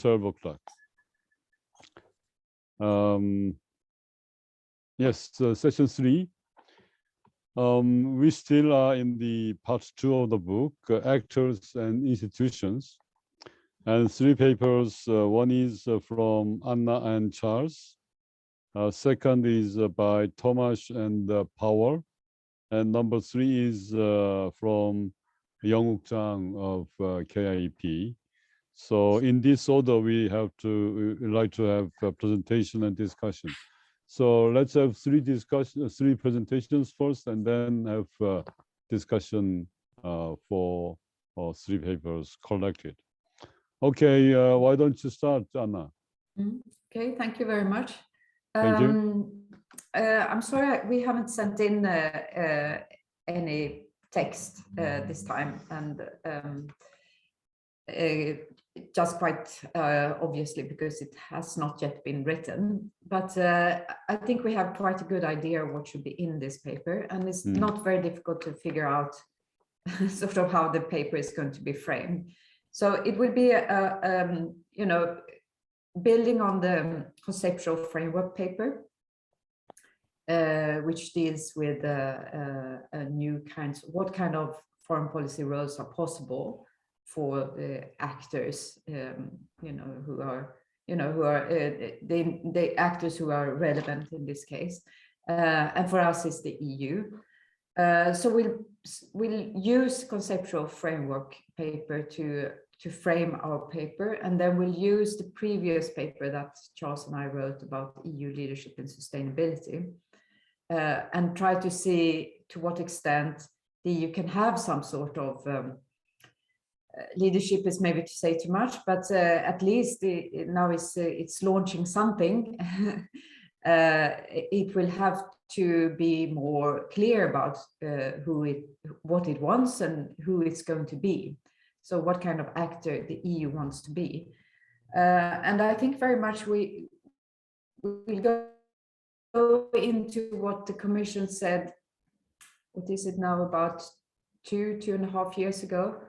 12 o'clock. Yes, session 3. We still are in the part 2 of the book, Actors and Institutions. And 3 papers, one is from Anna and Charles. Second is by Thomas and Powell. And number 3 is from Young-Wook Jang of KIEP. So in this order, we like to have a presentation and discussion. So let's have 3 presentations first, and then have discussion for 3 papers collected. Okay, why don't you start, Anna? Okay, thank you very much. Thank you. I'm sorry we haven't sent in any text this time, and just quite obviously because it has not yet been written. But I think we have quite a good idea of what should be in this paper, and it's not very difficult to figure out sort of how the paper is going to be framed. So it will be you know, building on the conceptual framework paper, which deals with new kinds, what kind of foreign policy roles are possible for actors, you know, who are the actors who are relevant in this case, and for us is the EU. So we'll use conceptual framework paper to frame our paper, and then we'll use the previous paper that Charles and I wrote about EU leadership and sustainability, and try to see to what extent the EU can have some sort of leadership is maybe to say too much, but at least now it's launching something. It will have to be more clear about what it wants and who it's going to be. So what kind of actor the EU wants to be. And I think very much we will go into what the Commission said, what is it now, about 2.5 years ago,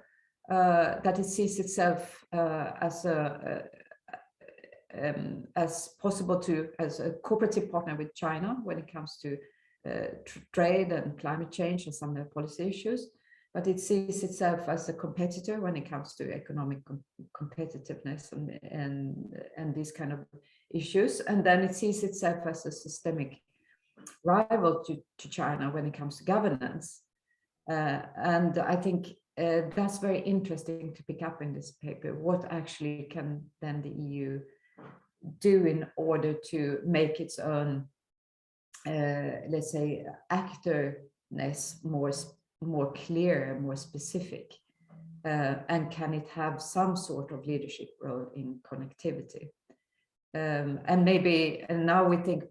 that it sees itself as possible as a cooperative partner with China when it comes to trade and climate change and some of the policy issues, but it sees itself as a competitor when it comes to economic competitiveness and these kind of issues, and then it sees itself as a systemic rival to China when it comes to governance, and I think that's very interesting to pick up in this paper. What actually can then the EU do in order to make its own, let's say, actorness more clear and more specific, and can it have some sort of leadership role in connectivity, and maybe, and now we think,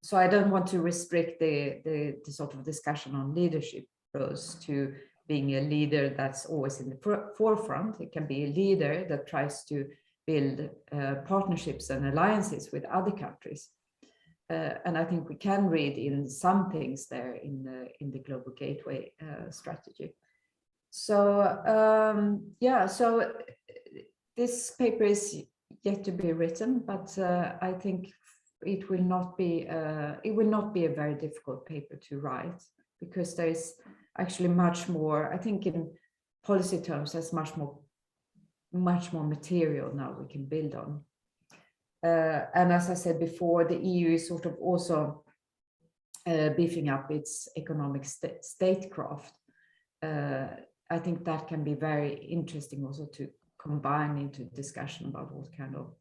so I don't want to restrict the sort of discussion on leadership roles to being a leader that's always in the forefront. It can be a leader that tries to build partnerships and alliances with other countries. And I think we can read in some things there in the Global Gateway strategy. So yeah, so this paper is yet to be written, but I think it will not be a very difficult paper to write, because there is actually much more, I think in policy terms, there's much more material now we can build on. And as I said before, the EU is sort of also beefing up its economic statecraft. I think that can be very interesting also to combine into discussion about what kind of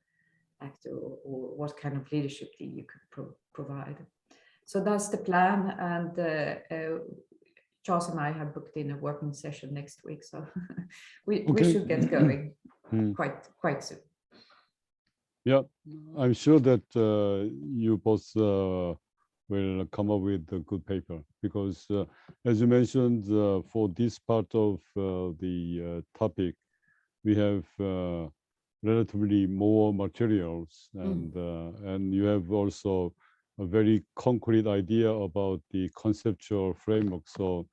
actor or what kind of leadership the EU could provide. So that's the plan, and Charles and I have booked in a working session next week, so we should get going quite soon. Yeah, I'm sure that you both will come up with a good paper, because as you mentioned, for this part of the topic, we have relatively more materials, and you have also a very concrete idea about the conceptual framework. So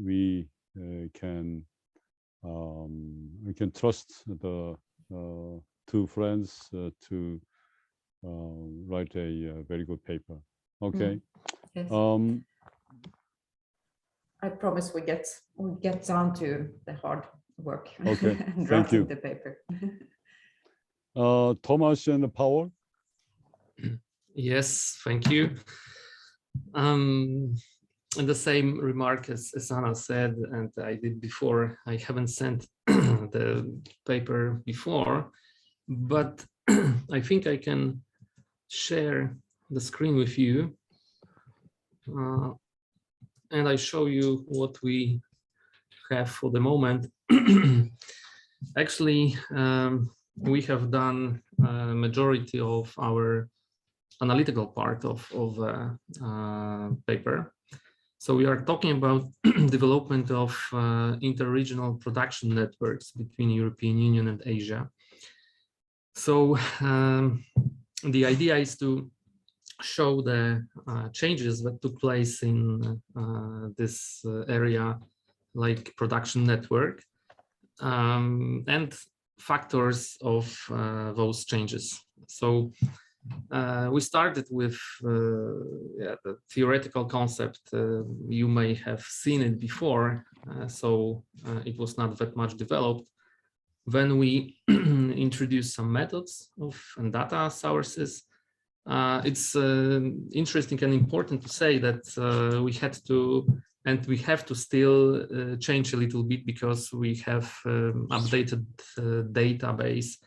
we can trust the two friends to write a very good paper. Okay. Yes. I promise we get down to the hard work. Okay. And Thank you. writing the paper. Thomas and Paul. Yes, thank you. And the same remark as Anna said, and I did before, I haven't sent the paper before, but I think I can share the screen with you. And I show you what we have for the moment. Actually, we have done a majority of our analytical part of paper. So we are talking about development of interregional production networks between European Union and Asia. So the idea is to show the changes that took place in this area, like production network, and factors of those changes. So we started with the theoretical concept. You may have seen it before, so it was not that much developed. Then we introduced some methods and data sources. It's interesting and important to say that we had to, and we have to still change a little bit because we have updated database.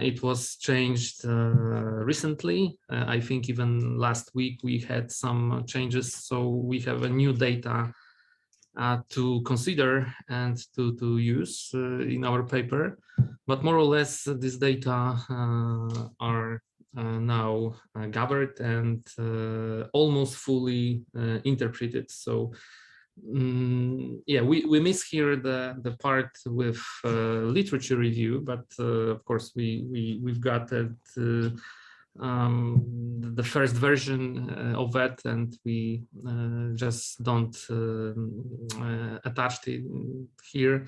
It was changed recently. I think even last week we had some changes. So we have a new data to consider and to use in our paper. But more or less, this data are now gathered and almost fully interpreted. So yeah, we miss here the part with literature review, but of course we've got it, the first version of that, and we just don't attach it here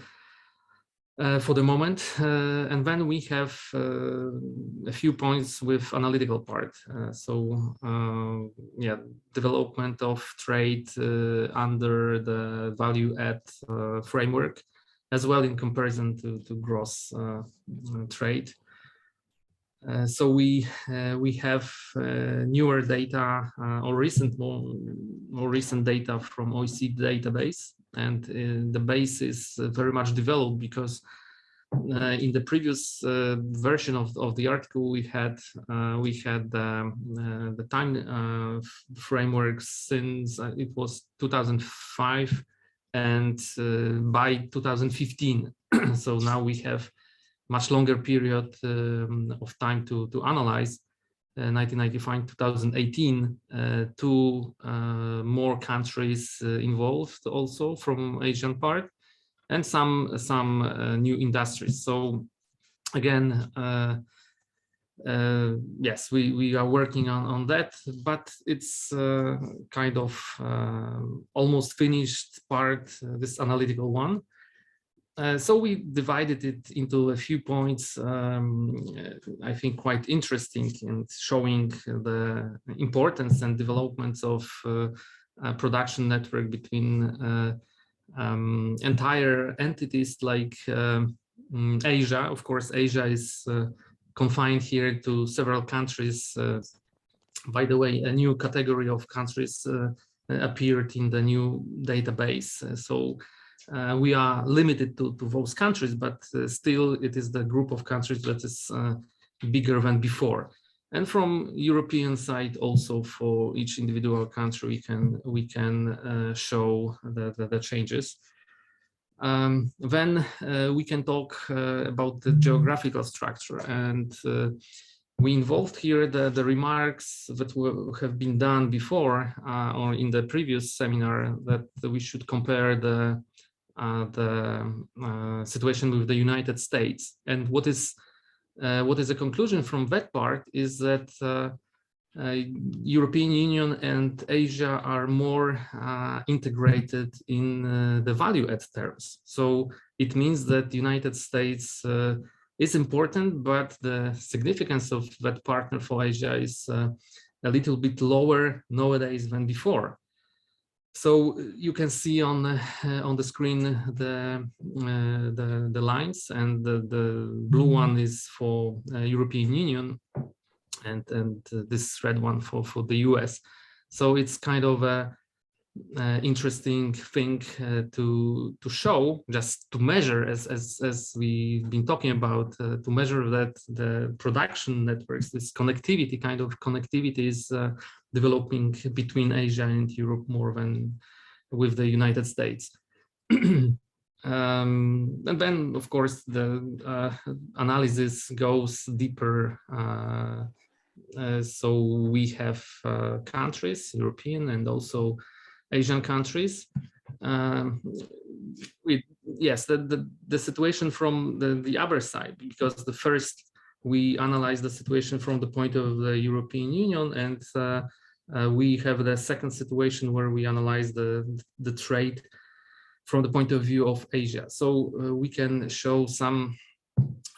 for the moment. And then we have a few points with analytical part. Yeah, development of trade under the value add framework, as well in comparison to gross trade. So we have newer data or more recent data from OECD database, and the base is very much developed because in the previous version of the article we had the time framework since it was 2005 and by 2015. So now we have much longer period of time to analyze, 1995, 2018, two more countries involved also from Asian part, and some new industries. So again, yes, we are working on that, but it's kind of almost finished part, this analytical one. So we divided it into a few points, I think quite interesting, in showing the importance and developments of production network between entire entities like Asia. Of course, Asia is confined here to several countries. By the way, a new category of countries appeared in the new database. So we are limited to those countries, but still it is the group of countries that is bigger than before. And from European side, also for each individual country, we can show the changes. Then we can talk about the geographical structure, and we involved here the remarks that have been done before or in the previous seminar, that we should compare the situation with the United States. And what is a conclusion from that part is that European Union and Asia are more integrated in the value add terms. So it means that the United States is important, but the significance of that partner for Asia is a little bit lower nowadays than before. So you can see on the screen the lines, and the blue one is for European Union, and this red one for the US. So it's kind of a interesting thing to show, just to measure, as we've been talking about, to measure that the production networks, this connectivity, kind of connectivity, is developing between Asia and Europe more than with the United States. And then, of course, the analysis goes deeper. So we have countries, European and also Asian countries. Yes, the situation from the other side, because the first we analyze the situation from the point of the European Union, and we have the second situation where we analyze the trade from the point of view of Asia. So we can show some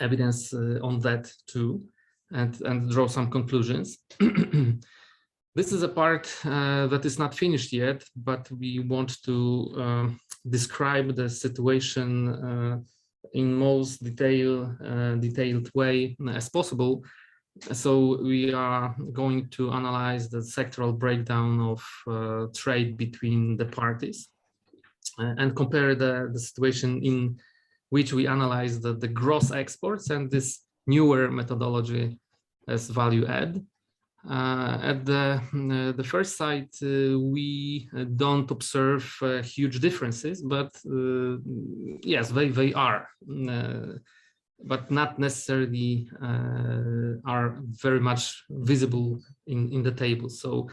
evidence on that too, and draw some conclusions. This is a part that is not finished yet, but we want to describe the situation in most detailed way as possible. So we are going to analyze the sectoral breakdown of trade between the parties and compare the situation in which we analyze the gross exports and this newer methodology as value add. At the first side, we don't observe huge differences, but yes, they are, but not necessarily are very much visible in the table. So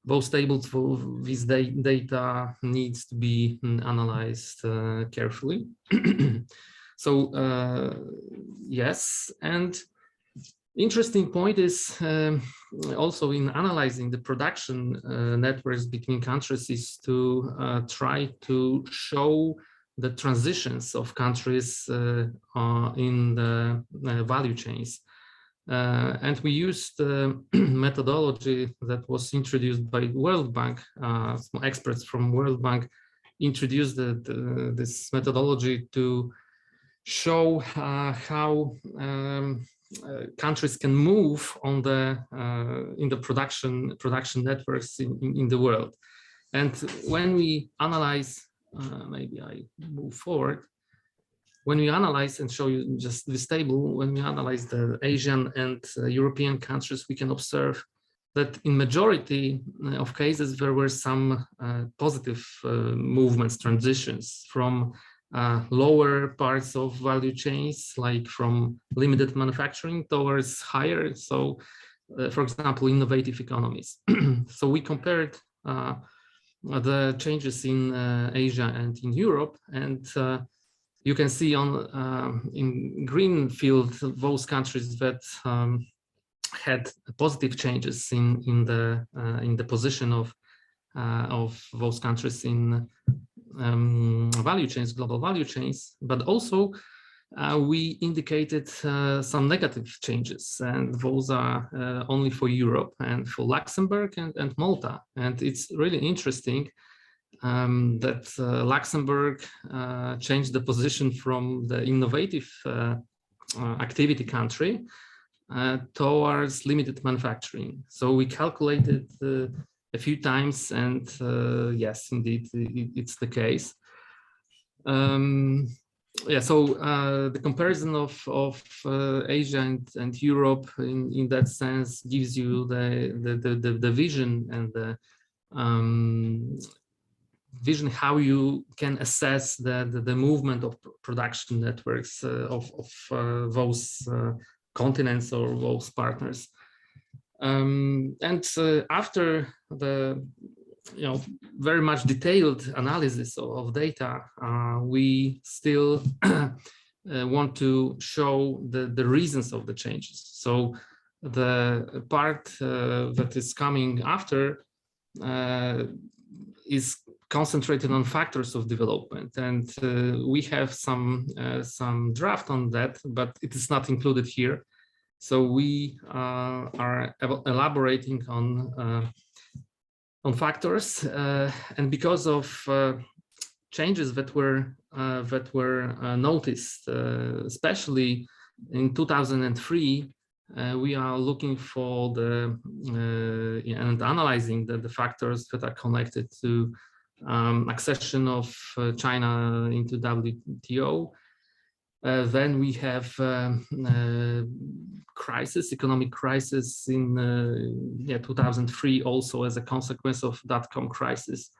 those tables for this data needs to be analyzed carefully. So yes, and interesting point is also in analyzing the production networks between countries is to try to show the transitions of countries in the value chains. And we used methodology that was introduced by World Bank. Some experts from World Bank introduced this methodology to show how countries can move on in the production networks in the world. And when we analyze, maybe I move forward. When we analyze and show you just this table, when we analyze the Asian and European countries, we can observe that in majority of cases there were some positive movements, transitions from lower parts of value chains, like from limited manufacturing towards higher. So, for example, innovative economies. So we compared the changes in Asia and in Europe, and you can see on in green field those countries that had positive changes in the position of those countries in value chains, global value chains, but also we indicated some negative changes, and those are only for Europe and for Luxembourg and Malta. And it's really interesting that Luxembourg changed the position from the innovative activity country towards limited manufacturing. So we calculated a few times, and yes, indeed, it's the case. Yeah, so the comparison of Asia and Europe in that sense gives you the vision and the vision how you can assess the movement of production networks of those continents or those partners. And after the very much detailed analysis of data, we still want to show the reasons of the changes. So the part that is coming after is concentrated on factors of development, and we have some draft on that, but it is not included here. So we are elaborating on factors, and because of changes that were noticed, especially in 2003. We are looking for and analyzing the factors that are connected to accession of China into WTO. Then we have economic crisis in 2003, also as a consequence of dot-com crisis,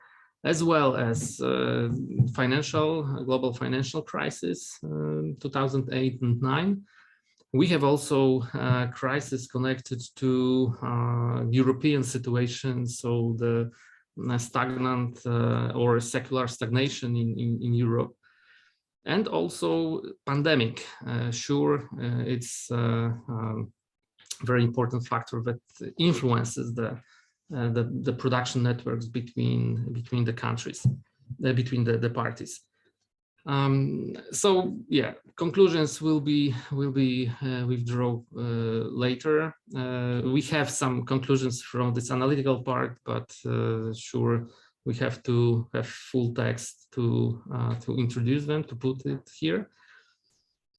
as well as global financial crisis, 2008 and 2009. We have also crisis connected to European situation, so the stagnant or secular stagnation in Europe, and also pandemic. Sure, it's a very important factor that influences the production networks between the countries, between the parties. So yeah, conclusions will be withdrawn later. We have some conclusions from this analytical part, but sure, we have to have full text to introduce them, to put it here.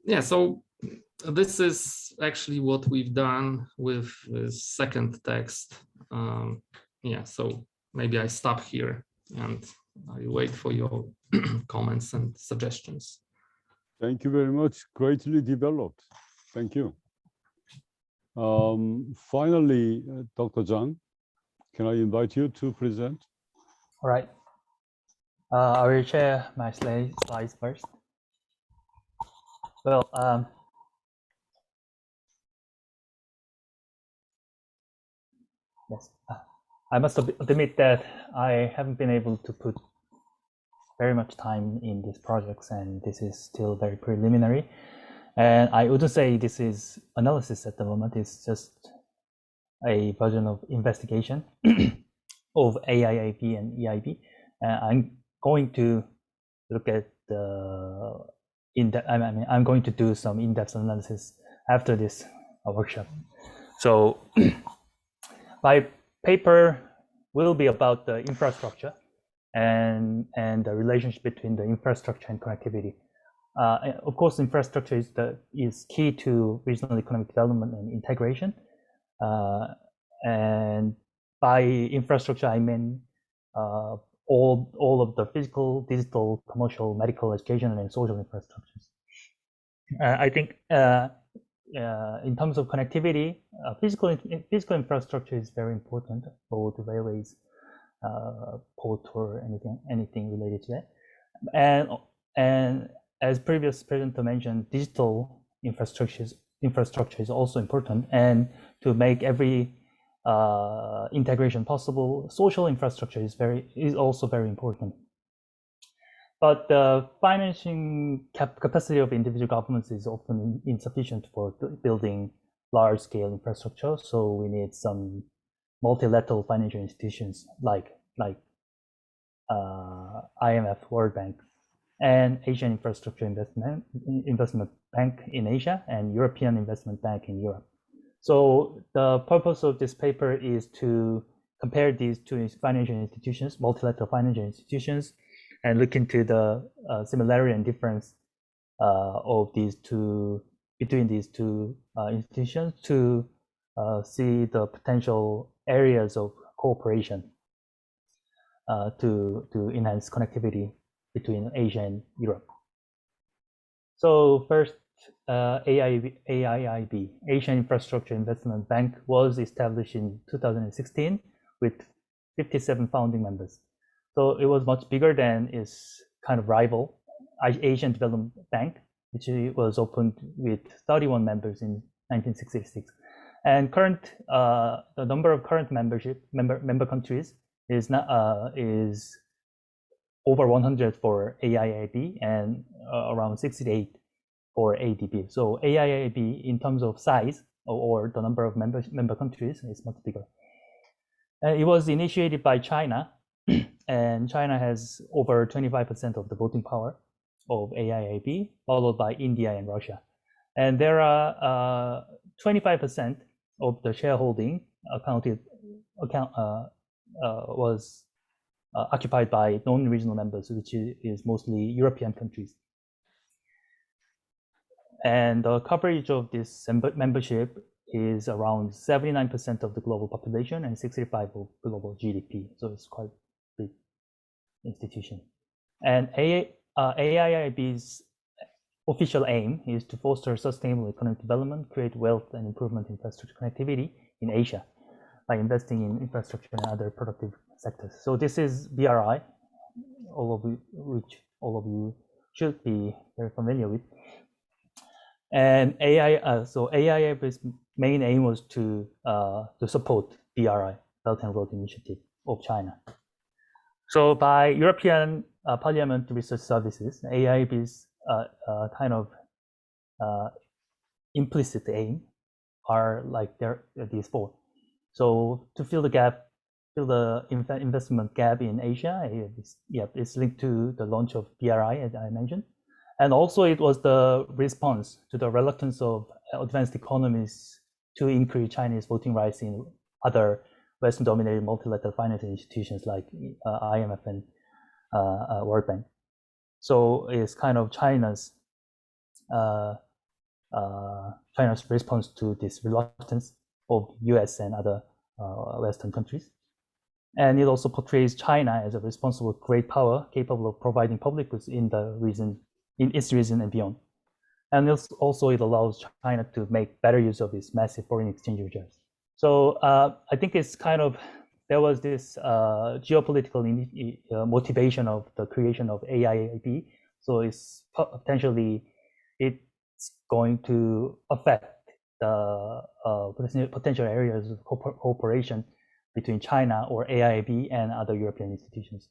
Yeah, so this is actually what we've done with the second text. Yeah, so maybe I stop here and I wait for your comments and suggestions. Thank you very much. Greatly developed. Thank you. Finally, Dr. Zhang, can I invite you to present? All right. I will share my slides first. Well, yes, I must admit that I haven't been able to put very much time in these projects, and this is still very preliminary. And I wouldn't say this is analysis at the moment. It's just a version of investigation of AIIB and EIB. I'm going to look at I'm going to do some in-depth analysis after this workshop. So my paper will be about the infrastructure and the relationship between the infrastructure and connectivity. Of course, infrastructure is key to regional economic development and integration. And by infrastructure, I mean all of the physical, digital, commercial, medical, education, and social infrastructures. I think in terms of connectivity, physical infrastructure is very important for the railways, port, or anything related to that. And as previous presenter mentioned, digital infrastructure is also important, and to make every integration possible, social infrastructure is also very important. But the financing capacity of individual governments is often insufficient for building large-scale infrastructure. So we need some multilateral financial institutions like IMF, World Bank, and Asian Infrastructure Investment Bank in Asia, and European Investment Bank in Europe. So the purpose of this paper is to compare these two financial institutions, multilateral financial institutions, and look into the similarity and difference of between these two institutions to see the potential areas of cooperation to enhance connectivity between Asia and Europe. So first, AIIB, Asian Infrastructure Investment Bank, was established in 2016 with 57 founding members. So it was much bigger than its kind of rival, Asian Development Bank, which was opened with 31 members in 1966. And the number of current member countries is over 100 for AIIB and around 68 for ADB. So AIIB, in terms of size or the number of member countries, is much bigger. It was initiated by China and China has over 25% of the voting power of AIIB, followed by India and Russia. And there are 25% of the shareholding was occupied by non-regional members, which is mostly European countries. And the coverage of this membership is around 79% of the global population and 65% of global GDP. So it's quite a big institution. And AIIB's official aim is to foster sustainable economic development, create wealth, and improvement infrastructure connectivity in Asia by investing in infrastructure and other productive sectors. So this is BRI, which all of you should be very familiar with. And AIIB's main aim was to support BRI, Belt and Road Initiative of China. So by European Parliament Research Services, AIIB's kind of implicit aim are like these four. So to fill the investment gap in Asia, it's linked to the launch of BRI, as I mentioned. And also it was the response to the reluctance of advanced economies to increase Chinese voting rights in other Western-dominated multilateral financial institutions like IMF and World Bank. So it's kind of China's response to this reluctance of US and other Western countries. And it also portrays China as a responsible great power capable of providing public goods in its region and beyond. And also it allows China to make better use of its massive foreign exchange reserves. So I think it's kind of, there was this geopolitical motivation of the creation of AIIB. So it's potentially, it's going to affect the potential areas of cooperation between China or AIIB and other European institutions.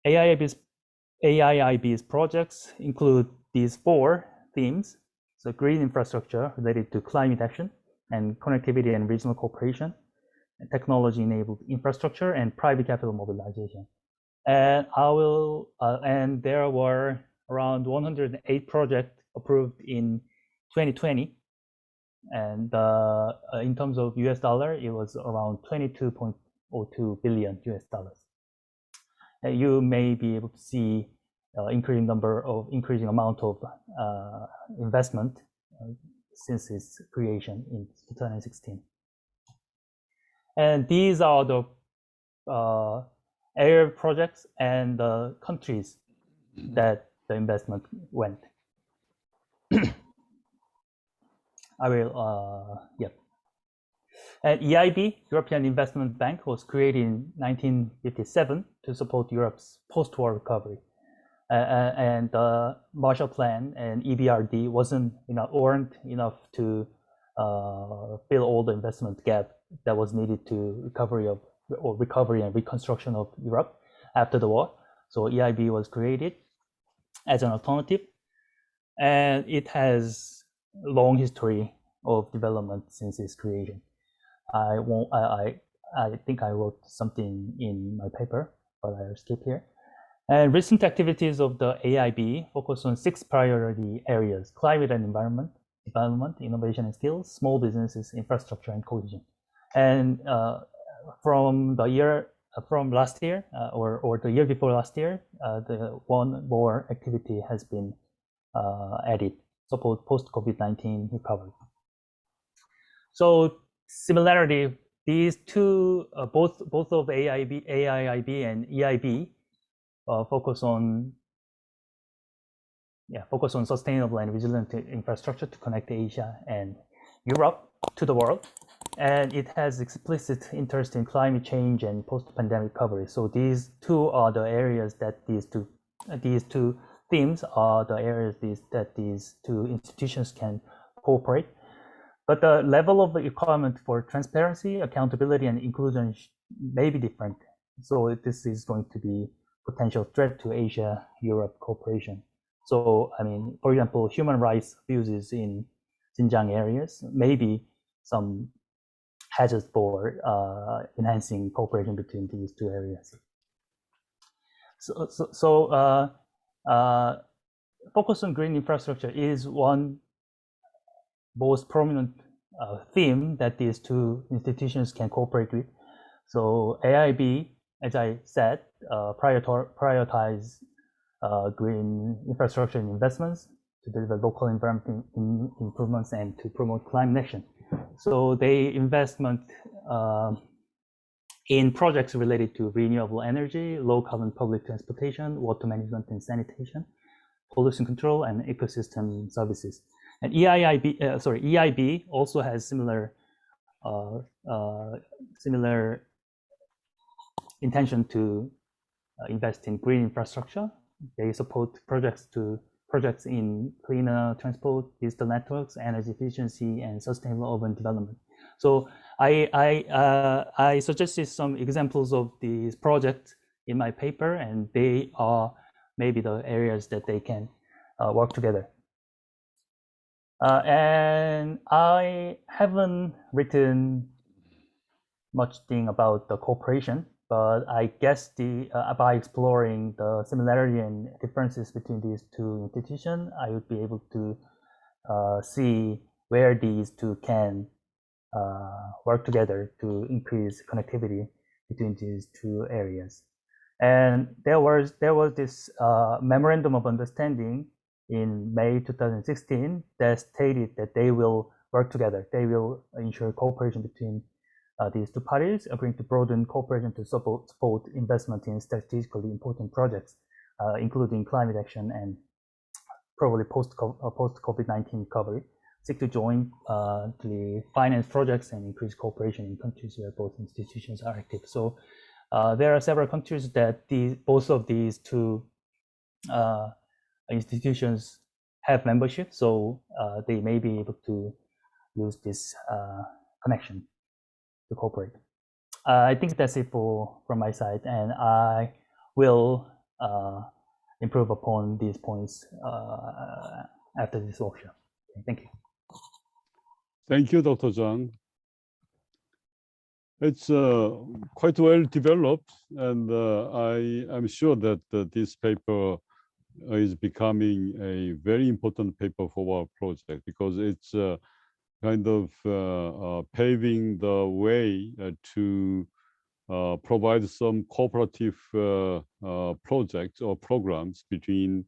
AIIB's projects include these four themes: so green infrastructure related to climate action and connectivity and regional cooperation, and technology-enabled infrastructure, and private capital mobilization. And and there were around 108 projects approved in 2020, and in terms of US dollar, it was around $22.02 billion US dollars. You may be able to see increasing amount of investment since its creation in 2016. And these are the area projects and the countries that the investment went. I will, And EIB, European Investment Bank, was created in 1957 to support Europe's post-war recovery. And the Marshall Plan and EBRD weren't enough to fill all the investment gap that was needed to recovery and reconstruction of Europe after the war. So EIB was created as an alternative, and it has a long history of development since its creation. I think I wrote something in my paper, but I'll skip here. And recent activities of the AIB focus on 6 priority areas: climate and environment, development, innovation and skills, small businesses, infrastructure, and cohesion. And from last year, or the year before last year, the one more activity has been added: support post-COVID-19 recovery. So similarity, these two, both of AIIB and EIB focus on sustainable and resilient infrastructure to connect Asia and Europe to the world. And it has explicit interest in climate change and post-pandemic recovery. So these two are the areas that these two themes are the areas that these two institutions can cooperate. But the level of the requirement for transparency, accountability, and inclusion may be different. So this is going to be potential threat to Asia-Europe cooperation. So, I mean, for example, human rights abuses in Xinjiang areas may be some hedges for enhancing cooperation between these two areas. So focus on green infrastructure is one most prominent theme that these two institutions can cooperate with. So AIB, as I said, prioritize green infrastructure investments to deliver local environment improvements and to promote climate action. So they investment in projects related to renewable energy, low carbon public transportation, water management and sanitation, pollution control, and ecosystem services. And EIB also has similar intention to invest in green infrastructure. They support projects in cleaner transport, digital networks, energy efficiency, and sustainable urban development. So I suggested some examples of these projects in my paper, and they are maybe the areas that they can work together. And I haven't written much thing about the cooperation, but I guess by exploring the similarity and differences between these two institutions, I would be able to see where these two can work together to increase connectivity between these two areas. And there was this memorandum of understanding in May 2016 that stated that they will work together. They will ensure cooperation between these two parties, agreeing to broaden cooperation to support investment in strategically important projects, including climate action and probably post-COVID-19 recovery, seek to jointly finance projects and increase cooperation in countries where both institutions are active. So there are several countries that both of these two institutions have membership, so they may be able to use this connection to cooperate. I think that's it from my side, and I will improve upon these points after this workshop. Thank you. Thank you, Dr. Zhang. It's quite well developed, and I'm sure that this paper is becoming a very important paper for our project, because it's kind of paving the way to provide some cooperative projects or programs between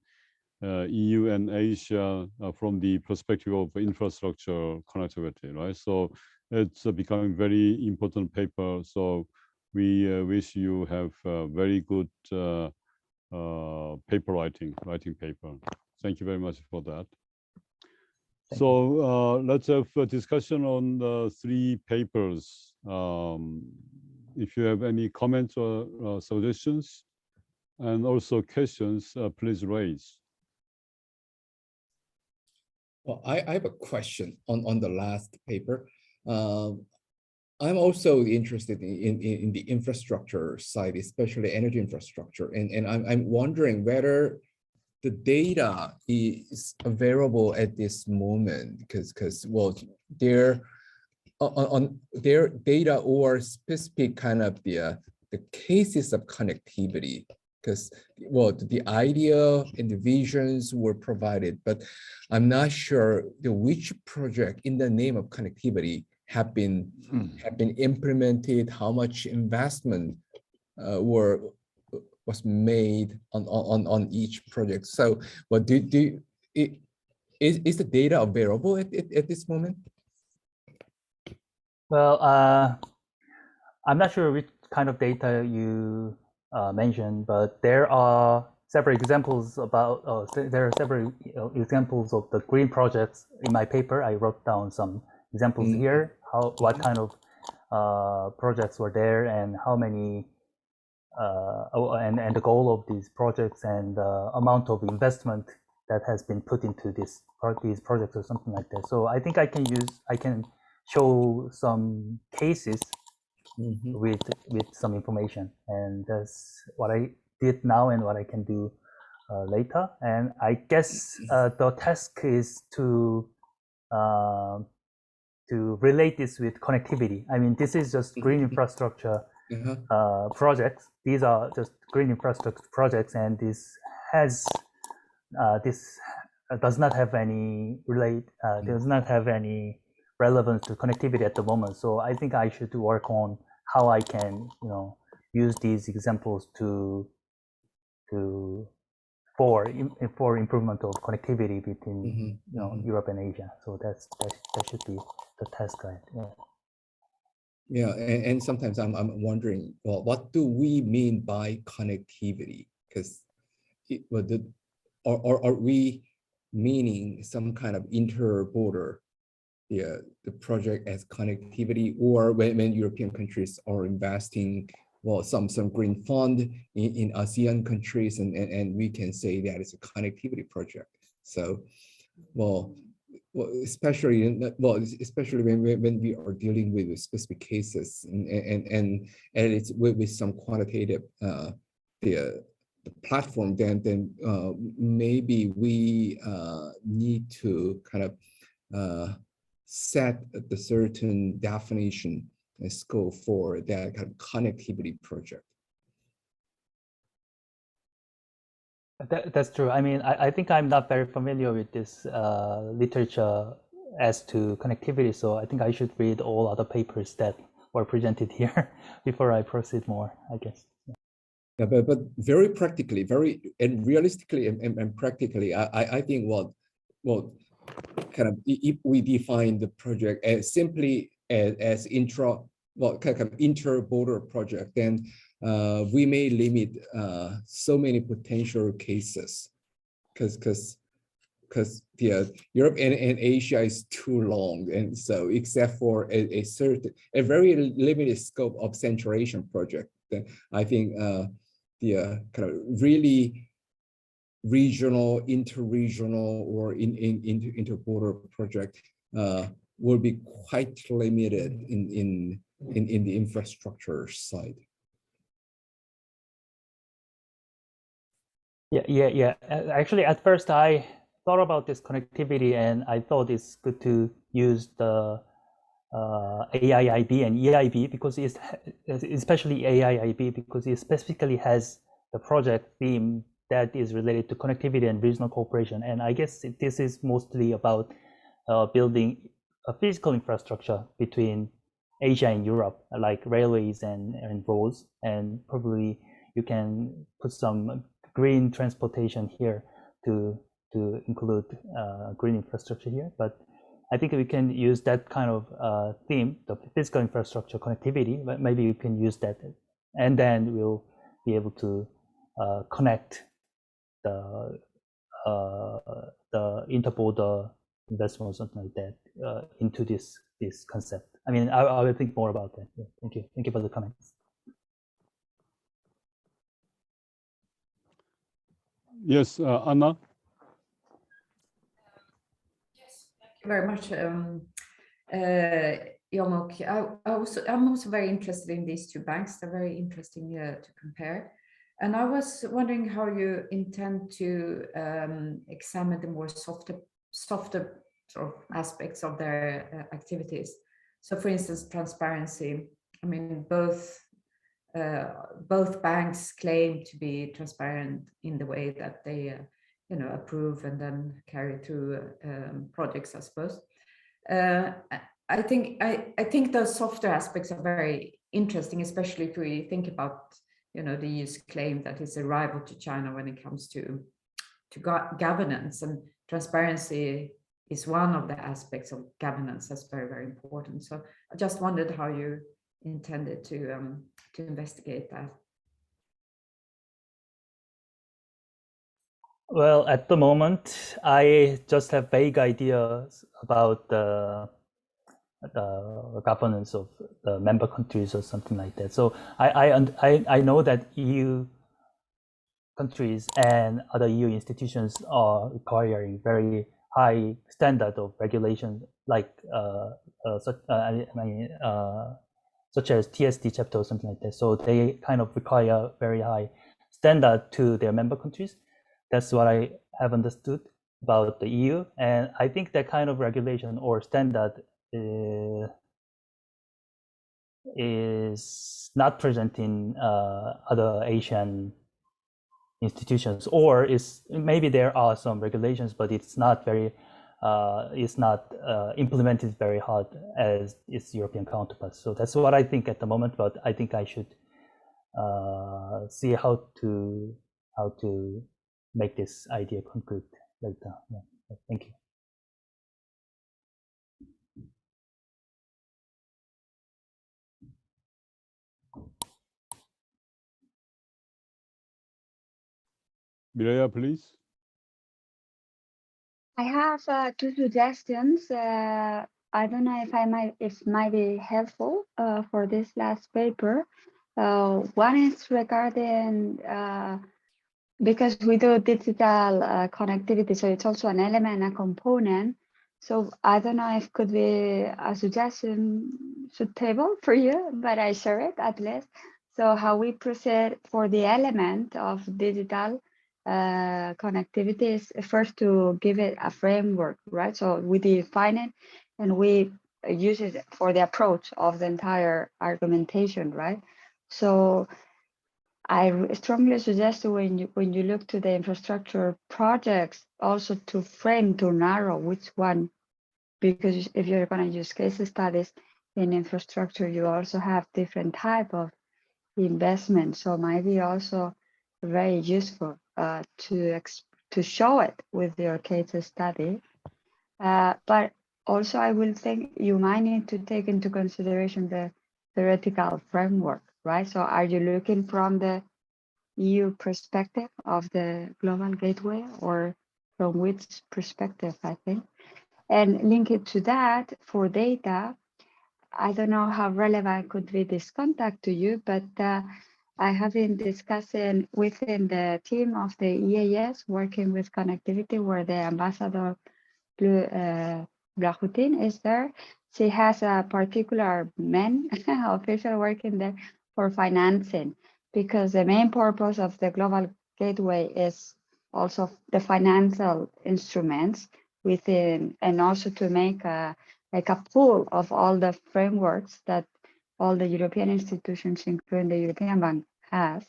EU and Asia from the perspective of infrastructure connectivity, right? So it's becoming very important paper. So we wish you have very good paper writing paper. Thank you very much for that. So let's have a discussion on the three papers. If you have any comments or suggestions, and also questions, please raise. Well, I have a question on the last paper. I'm also interested in the infrastructure side, especially energy infrastructure, and I'm wondering whether the data is available at this moment, because well, on their data or specific kind of the cases of connectivity, because well, the idea and the visions were provided, but I'm not sure which project in the name of connectivity have been implemented, how much investment was made on each project. So what is the data available at this moment? Well, I'm not sure which kind of data you mentioned, but there are several examples about there are several examples of the green projects in my paper. I wrote down some examples here, what kind of projects were there, and how many and the goal of these projects, and the amount of investment that has been put into these projects or something like that. So I think I can show some cases with some information, and that's what I did now and what I can do later. And I guess the task is to to relate this with connectivity. I mean, this is just green infrastructure projects. These are just green infrastructure projects, and this has this does not have any does not have any relevance to connectivity at the moment. So I think I should work on how I can, use these examples for improvement of connectivity between Europe and Asia. So that should be the task, right? Yeah, and sometimes I'm wondering, well, what do we mean by connectivity? Because are we meaning some kind of inter-border the project as connectivity, or when European countries are investing, well, some green fund in ASEAN countries, and we can say that it's a connectivity project. So, well, especially when we are dealing with specific cases and it's with some quantitative the platform, then maybe we need to kind of set the certain definition and scope for that kind of connectivity project. That's true. I mean, I think I'm not very familiar with this literature as to connectivity, so I think I should read all other papers that were presented here before I proceed more, I guess. Yeah, but very practically, and realistically and practically, I think well, kind of if we define the project as simply as kind of inter-border project, then we may limit so many potential cases, because Europe and Asia is too long, and so except for a very limited scope of centralization project, then I think the kind of really regional, interregional, or inter-border project will be quite limited in the infrastructure side. Yeah. Actually, at first I thought about this connectivity, and I thought it's good to use the AIIB and EIB, because it's especially AIIB because it specifically has the project theme that is related to connectivity and regional cooperation. And I guess this is mostly about building a physical infrastructure between Asia and Europe, like railways and roads, and probably you can put some green transportation here to include green infrastructure here. But I think we can use that kind of theme, the physical infrastructure connectivity, but maybe you can use that, and then we'll be able to connect the interborder investment or something like that into this concept. I mean, I will think more about that. Yeah, thank you for the comments. Yes, Anna. Yes, thank you very much, Yomok. I'm also very interested in these two banks. They're very interesting to compare. And I was wondering how you intend to examine the more softer sort of aspects of their activities. So, for instance, transparency. I mean, both banks claim to be transparent in the way that they, approve and then carry through projects, I suppose. I think those softer aspects are very interesting, especially if we think about the EU's claim that it's a rival to China when it comes to governance, and transparency is one of the aspects of governance that's very, very important. So I just wondered how you intended to investigate that. Well, at the moment, I just have vague ideas about the governance of the member countries or something like that. So I know that EU countries and other EU institutions are requiring very high standard of regulation, like such as TSD chapter or something like that. So they kind of require very high standard to their member countries. That's what I have understood about the EU, and I think that kind of regulation or standard is not present in other Asian institutions, or is maybe there are some regulations, but it's not very implemented very hard as its European counterparts. So that's what I think at the moment, but I think I should see how to make this idea concrete later. Yeah. Thank you. Mireya, please. I have two suggestions. I don't know if it might be helpful for this last paper. One is regarding because we do digital connectivity, so it's also an element, a component. So I don't know if could be a suggestion suitable for you, but I share it at least. So how we proceed for the element of digital connectivity is first to give it a framework, right? So we define it and we use it for the approach of the entire argumentation, right? So I strongly suggest when you look to the infrastructure projects also to frame, to narrow which one, because if you're going to use case studies in infrastructure, you also have different type of investment. So it might be also very useful to show it with your case study. But also I will think you might need to take into consideration the theoretical framework, right? So are you looking from the EU perspective of the global gateway, or from which perspective, I think? And link it to that for data. I don't know how relevant could be this contact to you, but I have been discussing within the team of the EAS working with connectivity, where the ambassador Blahutin is there. She has a particular man official working there for financing, because the main purpose of the global gateway is also the financial instruments within, and also to make a pool of all the frameworks that all the European institutions, including the European Bank, has,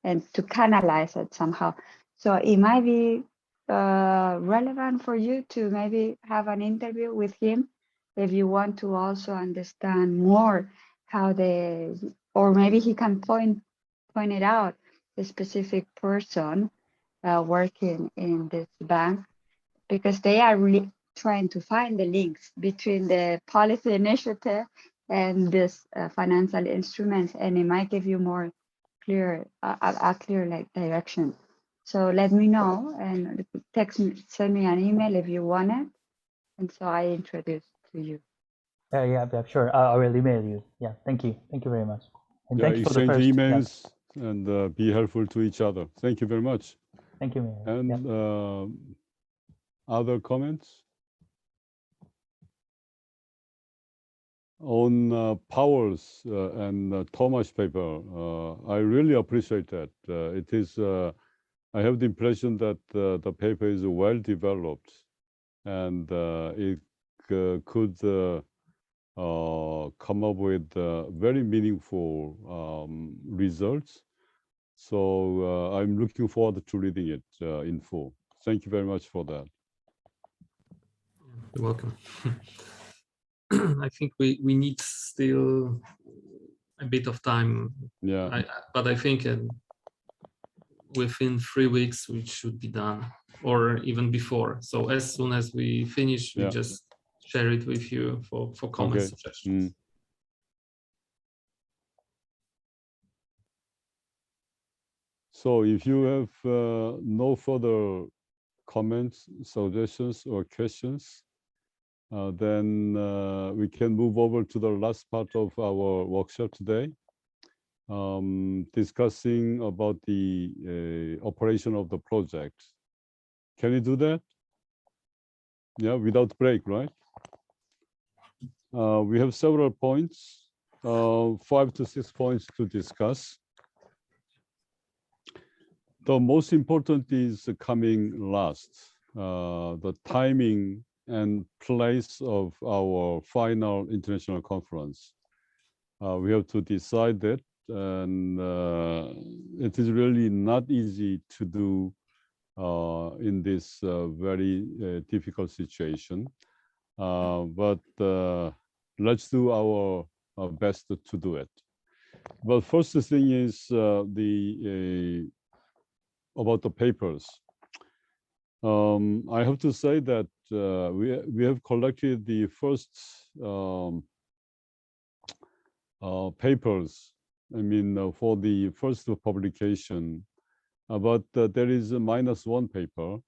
and to canalize it somehow. So it might be relevant for you to maybe have an interview with him if you want to also understand more how or maybe he can point it out, the specific person working in this bank, because they are really trying to find the links between the policy initiative and this financial instruments, and it might give you more clear, a clear like direction. So let me know and send me an email if you want it, and so I introduce to you. Yeah, sure. I will email you. Yeah, thank you very much. And Yeah, thank you for the exchange first emails and be helpful to each other. Thank you very much. Thank you, Mayor. And other comments on Powell's and Thomas paper? I really appreciate that. It is. I have the impression that the paper is well developed, and it could come up with very meaningful results. So I'm looking forward to reading it in full. Thank you very much for that. You're welcome. I think we need still a bit of time. Yeah. But I think within 3 weeks we should be done, or even before. So as soon as we finish, we just share it with you for comments, suggestions. So if you have no further comments, suggestions, or questions, then we can move over to the last part of our workshop today, discussing about the operation of the project. Can you do that? Yeah, without break, right? We have several points, 5 to 6 points to discuss. The most important is coming last, the timing and place of our final international conference. We have to decide that, and it is really not easy to do in this very difficult situation. But let's do our best to do it. But first thing is about the papers. I have to say that we have collected the first papers. I mean, for the first publication, but there is a -1 paper,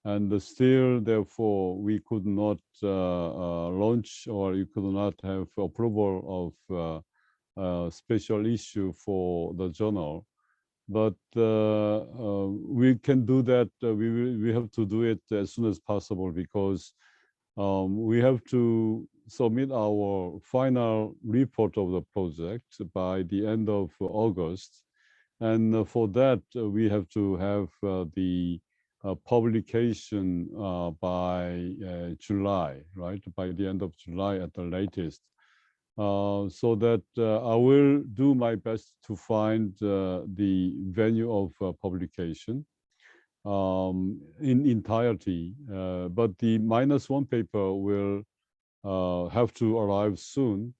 and still, therefore, we could not launch, or you could not have approval of special issue for the journal. But we can do that. We have to do it as soon as possible, because we have to submit our final report of the project by the end of August. And for that, we have to have the publication by July, right? By the end of July at the latest. So that I will do my best to find the venue of publication in entirety. But the -1 paper will have to arrive soon.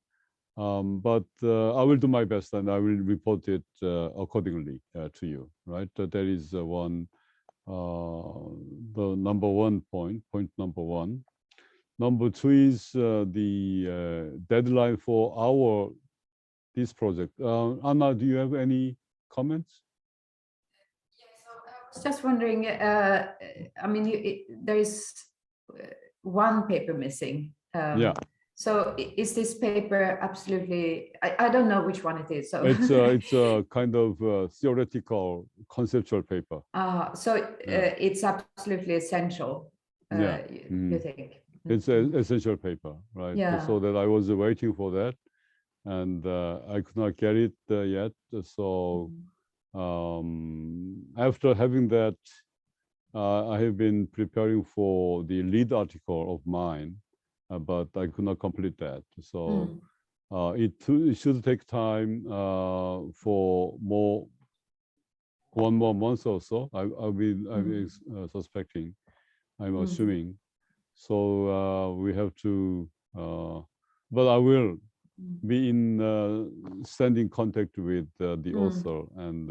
But I will do my best, and I will report it accordingly to you, right? That is one, the point number one. Number two is the deadline for this project. Anna, do you have any comments? Yes, so I was just wondering, I mean, there is one paper missing. Yeah. So is this paper absolutely, I don't know which one it is. So it's a kind of theoretical, conceptual paper. So it's absolutely essential, Yeah. you think? It's an essential paper, right? Yeah. So that I was waiting for that, and I could not get it yet. So after having that, I have been preparing for the lead article of mine, but I could not complete that. So it should take time for one more month or so. I'm suspecting, I'm assuming. So we have to, but I will be in standing contact with the author, and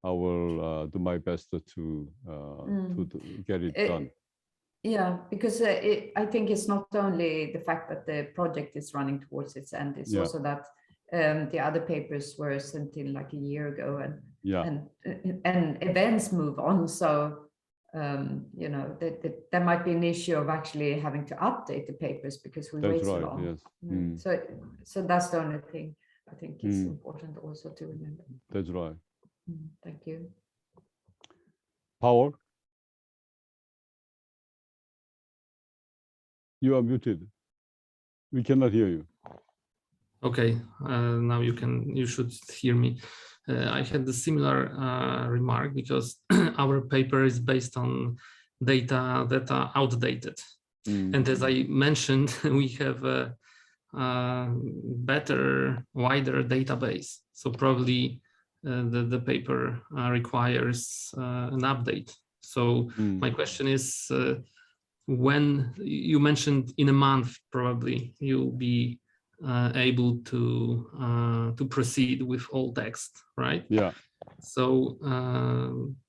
I will do my best to get it done. Yeah, because I think it's not only the fact that the project is running towards its end, it's also that the other papers were sent in like a year ago, and events move on. So you know, there might be an issue of actually having to update the papers because we wait so long. Yes. So that's the only thing I think is important also to remember. That's right. Thank you. Power. You are muted. We cannot hear you. Okay, now you should hear me. I had a similar remark, because our paper is based on data that are outdated. And as I mentioned, we have a better, wider database. So probably the paper requires an update. So my question is, when you mentioned in a month, probably you'll be able to proceed with all text, right? Yeah. So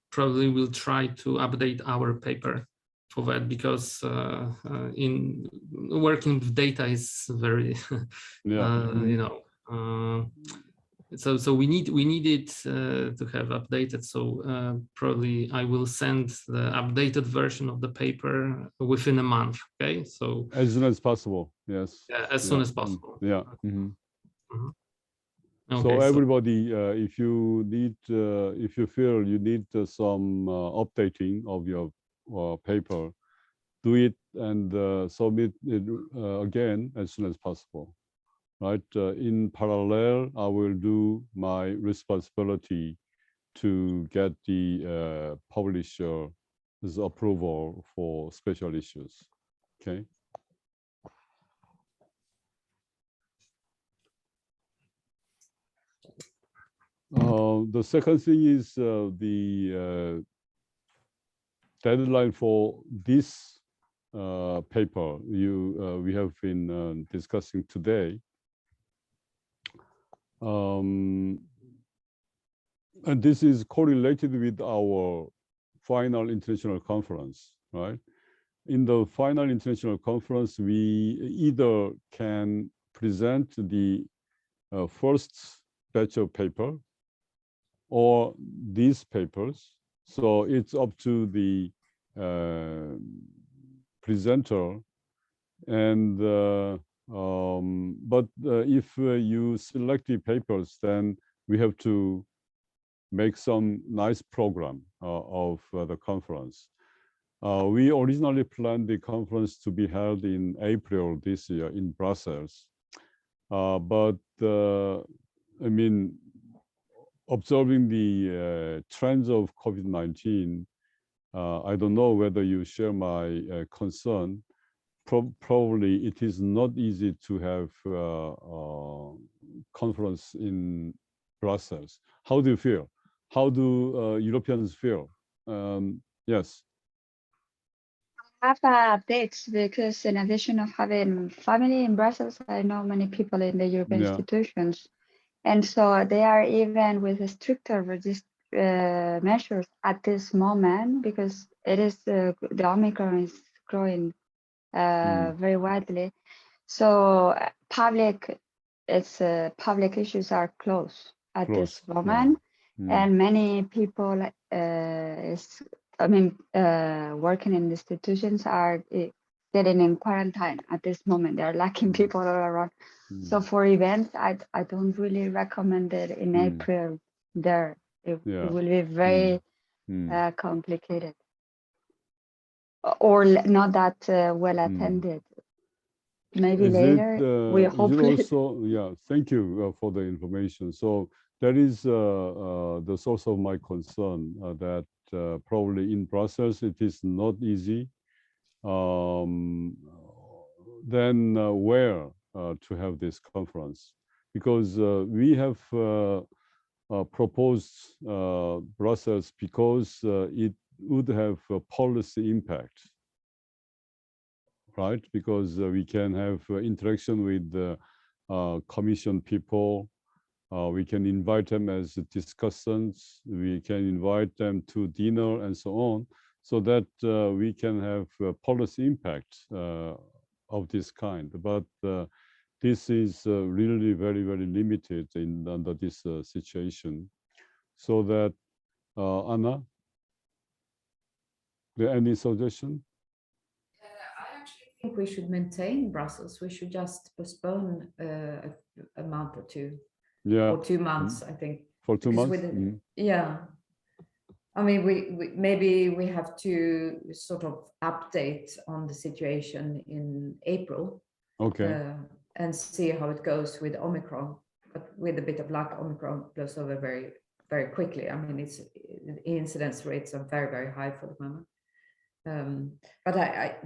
probably we'll try to update our paper for that, because in working with data is very, you know, so we need it to have updated. So probably I will send the updated version of the paper within a month. Okay, so as soon as possible. Yes. As soon as possible. Yeah. Okay, so everybody, if you need, if you feel you need some updating of your paper, do it and submit it again as soon as possible. Right. In parallel, I will do my responsibility to get the publisher's approval for special issues. Okay. The second thing is the deadline for this paper we have been discussing today. And this is correlated with our final international conference, right? In the final international conference, we either can present the first batch of paper or these papers. So it's up to the presenter. And but if you select the papers, then we have to make some nice program of the conference. We originally planned the conference to be held in April this year in Brussels. But I mean, observing the trends of COVID-19, I don't know whether you share my concern. Probably it is not easy to have a conference in Brussels. How do you feel? How do Europeans feel? Yes. I have updates because in addition of having family in Brussels, I know many people in the European institutions. And so they are even with stricter measures at this moment because it is the Omicron is growing very widely. So public issues are closed at this moment, and many people working in institutions are getting in quarantine at this moment. They are lacking people all around. So for events, I don't really recommend it in April there. It will be very complicated or not that well attended. Maybe later, we hope. Also, thank you for the information. So that is the source of my concern that probably in Brussels it is not easy. Then where to have this conference? Because we have proposed Brussels because it would have a policy impact, right? Because we can have interaction with the commission people. We can invite them as discussants. We can invite them to dinner and so on, so that we can have a policy impact of this kind. But this is really very, very limited under this situation. So that, Anna, any suggestion? I actually think we should maintain Brussels. We should just postpone a month or two. Yeah. Or 2 months, I think. For 2 months? Yeah. I mean, we maybe we have to sort of update on the situation in April. Okay. And see how it goes with Omicron. But with a bit of luck, Omicron blows over very, very quickly. I mean, the incidence rates are very, very high for the moment. But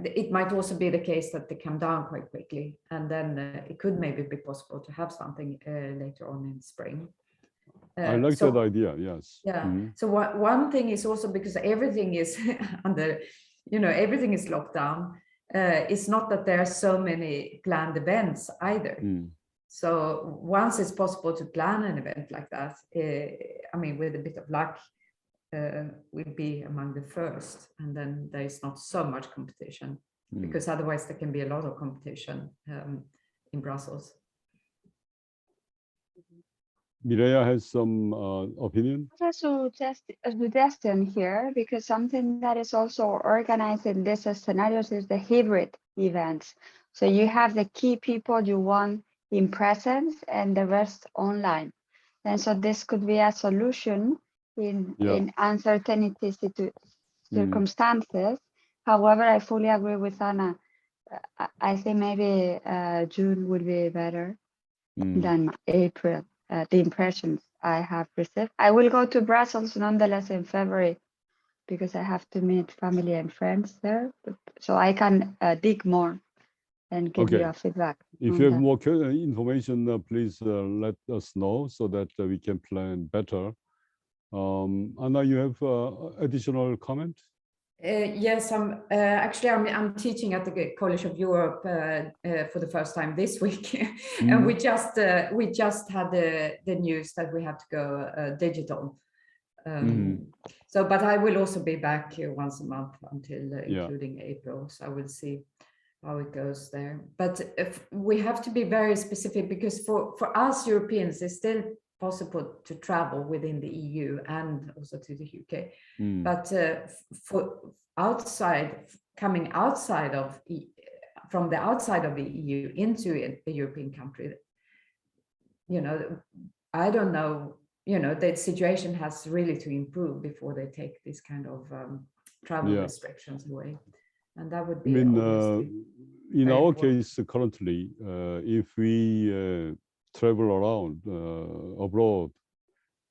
it might also be the case that they come down quite quickly, and then it could maybe be possible to have something later on in spring. I like that idea. Yes. Yeah. So one thing is also because everything is under, everything is locked down. It's not that there are so many planned events either. So once it's possible to plan an event like that, I mean, with a bit of luck, we'll be among the first, and then there is not so much competition, because otherwise there can be a lot of competition in Brussels. Mireya has some opinion. Also, just a suggestion here, because something that is also organized in these scenarios is the hybrid events. So you have the key people you want in presence and the rest online. And so this could be a solution in uncertainty circumstances. However, I fully agree with Anna. I think maybe June would be better than April. The impressions I have received. I will go to Brussels nonetheless in February because I have to meet family and friends there. So I can dig more and give you Okay. a feedback. If on you have that. more information, please let us know so that we can plan better. Anna, you have additional comment? Yes, I'm teaching at the College of Europe for the first time this week, and we just had the news that we have to go digital. So, but I will also be back once a month until including April. So I will see how it goes there. But if we have to be very specific, because for us Europeans, it's still possible to travel within the EU and also to the UK. But for coming outside of from the outside of the EU into a European country, I don't know, the situation has really to improve before they take this kind of travel restrictions away. And that would be in our case currently, if we travel around abroad,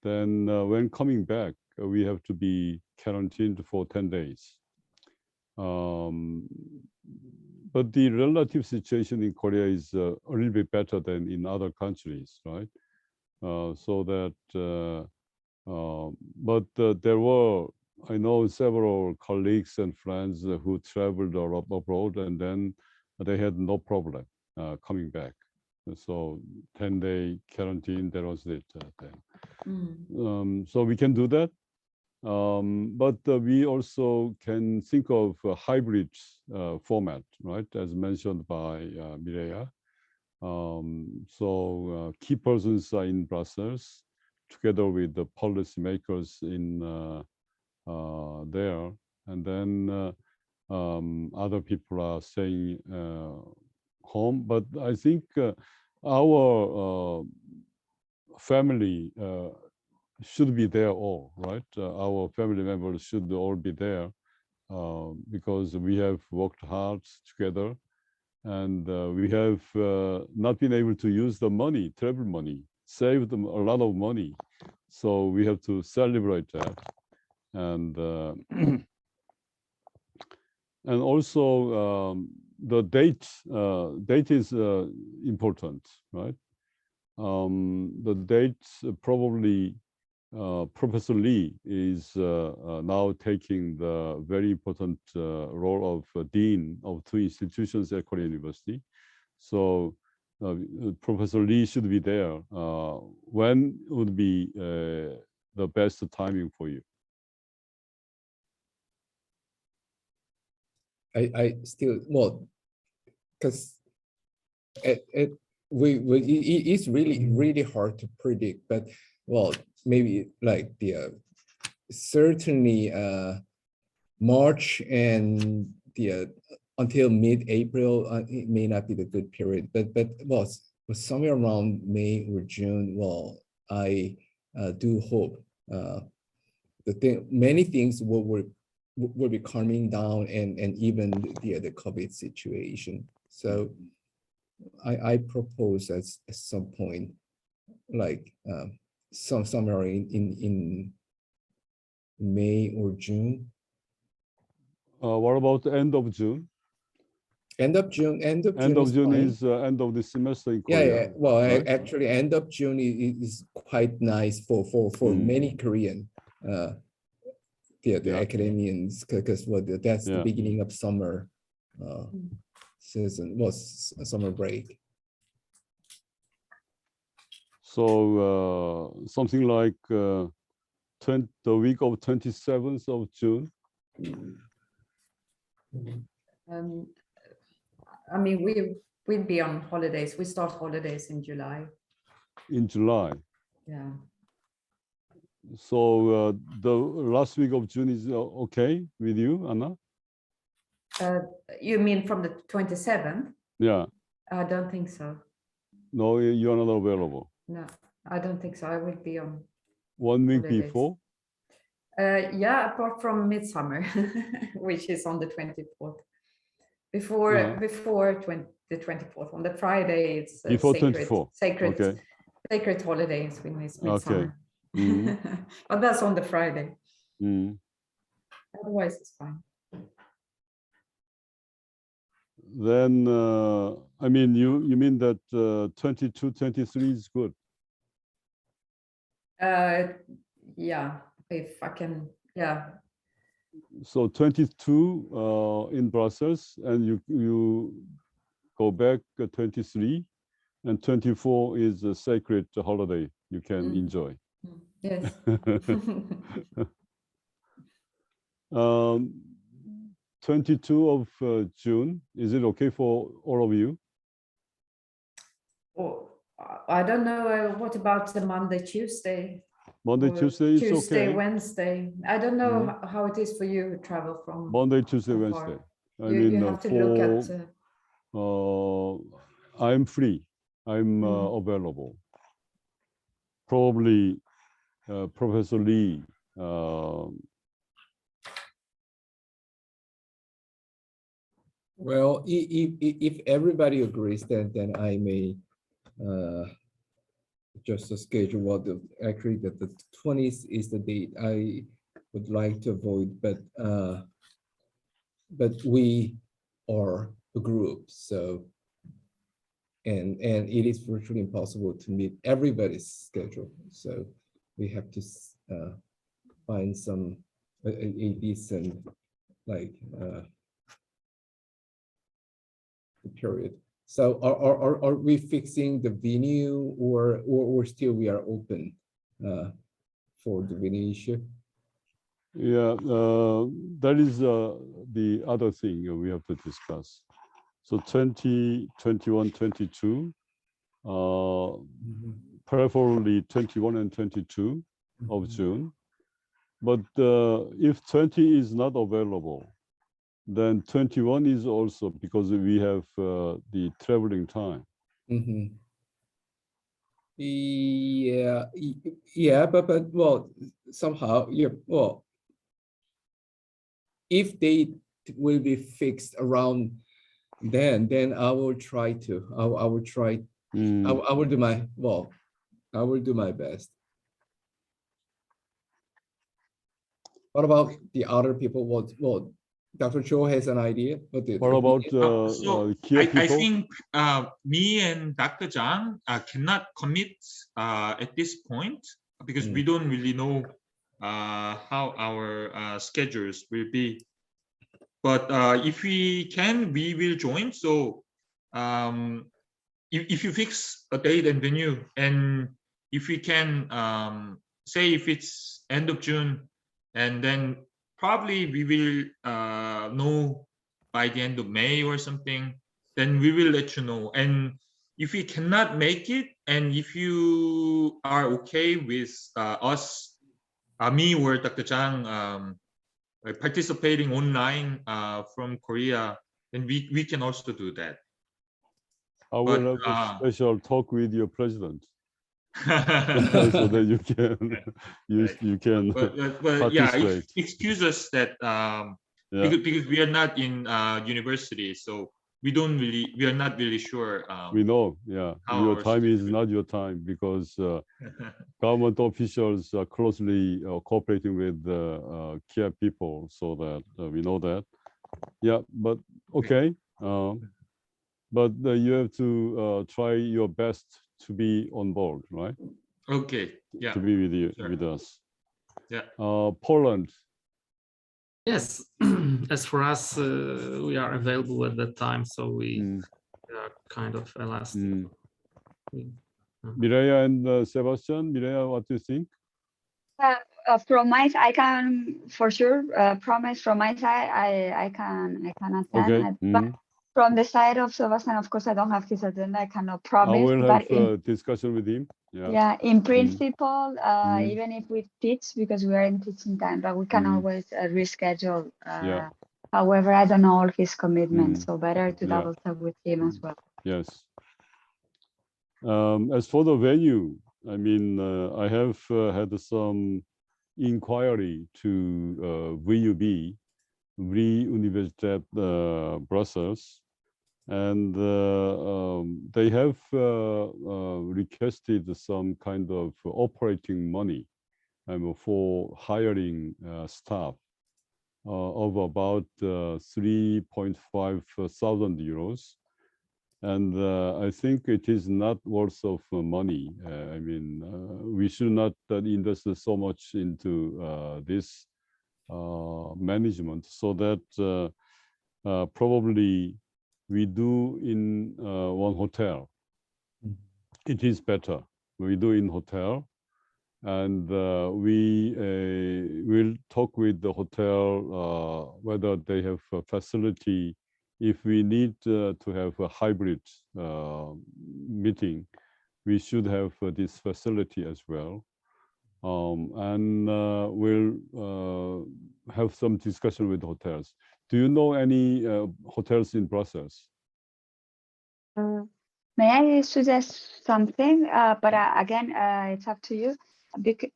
then when coming back, we have to be quarantined for 10 days. But the relative situation in Korea is a little bit better than in other countries, right? So that, but there were, I know several colleagues and friends who traveled abroad, and then they had no problem coming back. So 10-day quarantine, that was it then. So we can do that. But we also can think of a hybrid format, right? As mentioned by Mireya. So key persons are in Brussels together with the policymakers in there, and then other people are staying home. But I think our family should be there all, right? Our family members should all be there because we have worked hard together, and we have not been able to use the money, travel money, saved them a lot of money. So we have to celebrate that. And and also the date is important, right? The date probably Professor Lee is now taking the very important role of dean of 2 institutions at Korea University. So Professor Lee should be there. When would be the best timing for you? I still, well, because it's really hard to predict, but well, maybe like the certainly March and the until mid-April, it may not be the good period, but well, somewhere around May or June, well, I do hope many things will be calming down, and even the COVID situation. So I propose at some point, like somewhere in May or June. What about the end of June? End of June is end of the semester in Korea. Yeah. Well, right? Actually, end of June is quite nice for many Korean the academians, because that's the beginning of summer season, summer break. So something like the week of 27th of June. I mean, we'll be on holidays. We start holidays in July. In July. Yeah. So the last week of June is okay with you, Anna? You mean from the 27th? Yeah. I don't think so. No, you are not available. No, I don't think so. I will be on 1 week holidays. before? Yeah, apart from midsummer, which is on the 24th. Before the 24th, on the Friday, it's before 24th. Sacred holidays. We miss midsummer. Okay. But that's on the Friday. Otherwise, it's fine. Then, I mean, you mean that 22, 23 is good? Yeah, if I can, yeah. So 22 in Brussels, and you go back 23, and 24 is a sacred holiday you can enjoy. Yes. 22 of June, is it okay for all of you? Or I don't know. What about the Monday, Tuesday? Monday, or Tuesday is Tuesday, okay. Wednesday. I don't know how it is for you who travel from. Monday, Tuesday, afar. Wednesday. I You mean, have to look at. I'm free. I'm available. Probably Professor Lee. Well, if everybody agrees, then I may just schedule what actually the 20th is the date I would like to avoid, but we are a group, so and it is virtually impossible to meet everybody's schedule, so we have to find some a decent like period. So are we fixing the venue or still we are open for the venue issue? Yeah, that is the other thing we have to discuss. So 20, 21, 22, preferably 21 and 22 of June. But if 20 is not available, then 21 is also because we have the traveling time. Yeah, but well, somehow, yeah, well, if they will be fixed around then I will try to, I will try, I will do my, well, I will do my best. What about the other people? Well, Dr. Cho has an idea. What about Kia people? I think me and Dr. Zhang cannot commit at this point because we don't really know how our schedules will be. But if we can, we will join. So if you fix a date and venue, and if we can say if it's end of June, and then probably we will know by the end of May or something, then we will let you know. And if we cannot make it, and if you are okay with us, me or Dr. Zhang participating online from Korea, then we can also do that. I will have a special talk with your president. So that you can but yeah, excuse us that because we are not in university, so we are not really sure. We know, yeah, your time is not your time because government officials are closely cooperating with Kia people, so that we know that. Yeah, but okay. But you have to try your best to be on board, right? Okay. Yeah. To be with you, sure. with us. Yeah. Poland. Yes. As for us, we are available at that time, so we are kind of elastic. Mireya and Sebastian. Mireya, what do you think? From my side, I can for sure promise. From my side, I can attend. Okay. But from the side of Sebastian, of course, I don't have his agenda. I cannot promise. I will have a discussion with him. Yeah. In principle, even if we teach, because we are in teaching time, but we can always reschedule. However, I don't know all his commitments, so better to double check with him as well. Yes. As for the venue, I mean, I have had some inquiry to VUB, Vrije Universiteit Brussels, and they have requested some kind of operating money for hiring staff. of about 3.5 thousand euros. And I think it is not worth of money. I mean, we should not invest so much into this management, so that probably we do in one hotel. It is better. We do in hotel, and we will talk with the hotel whether they have a facility. If we need to have a hybrid meeting, we should have this facility as well. And we'll have some discussion with hotels. Do you know any hotels in Brussels? May I suggest something? But again, it's up to you.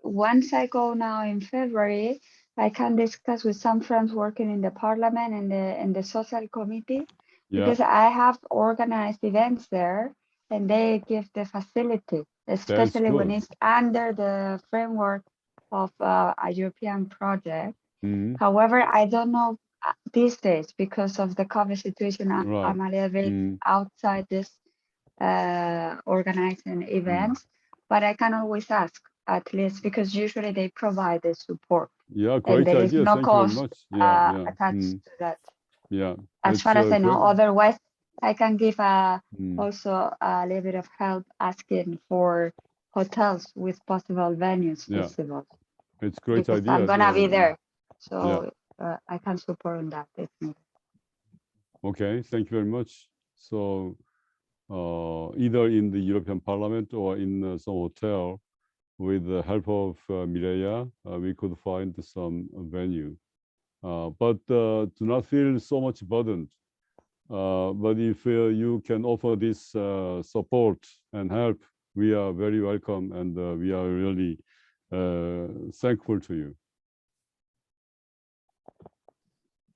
Once I go now in February, I can discuss with some friends working in the parliament and in the social committee, because I have organized events there, and they give the facility, especially when it's under the framework of a European project. However, I don't know these days, because of the COVID situation. I'm a little bit outside this organizing events, but I can always ask, at least, because usually they provide the support. Yeah, and great there is idea. no Thank cost you very much. attached to that. Yeah, As far as I know, otherwise I can give also a little bit of help asking for hotels with possible venues, festivals. It's great because idea. I'm gonna be there, so I can support on that if needed. Okay, thank you very much. So either in the European Parliament or in some hotel, with the help of Mireia, we could find some venue. But do not feel so much burdened. But if you can offer this support and help, we are very welcome, and we are really thankful to you.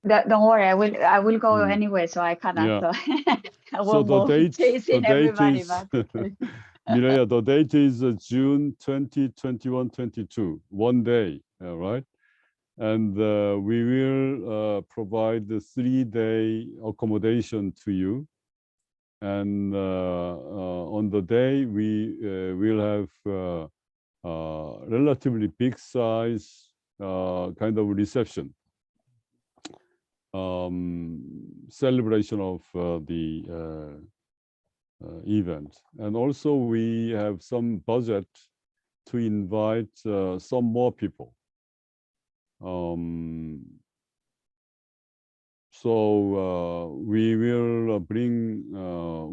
Don't worry, I will go anyway, so I cannot. So the date is But Mireia, the date is June 20, 21, 22, one day, right? And we will provide the 3-day accommodation to you. And on the day, we will have relatively big size kind of reception, celebration of the event. And also we have some budget to invite some more people. So we will bring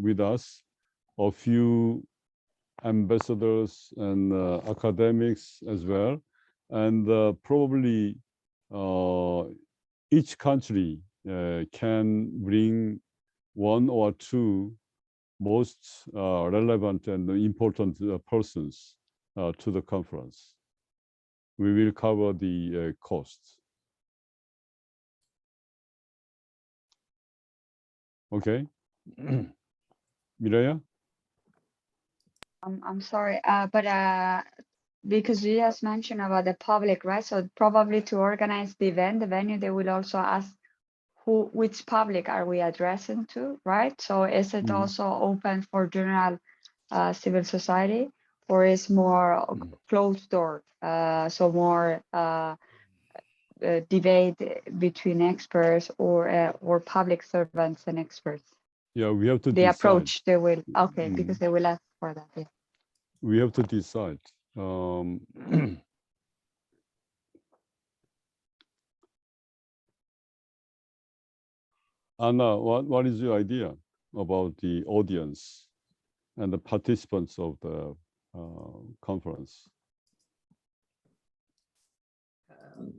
with us a few ambassadors and academics as well. And probably each country can bring 1 or 2 most relevant and important persons to the conference. We will cover the costs. Okay, Mireia? I'm sorry, but because you just mentioned about the public, right? So probably to organize the event, the venue, they will also ask which public are we addressing to, right? So is it also open for general civil society, or is more closed door? So more debate between experts or public servants and experts. Yeah, we have to the decide. Approach they will because they will ask for that. Yeah. We have to decide. Anna, what is your idea about the audience and the participants of the conference?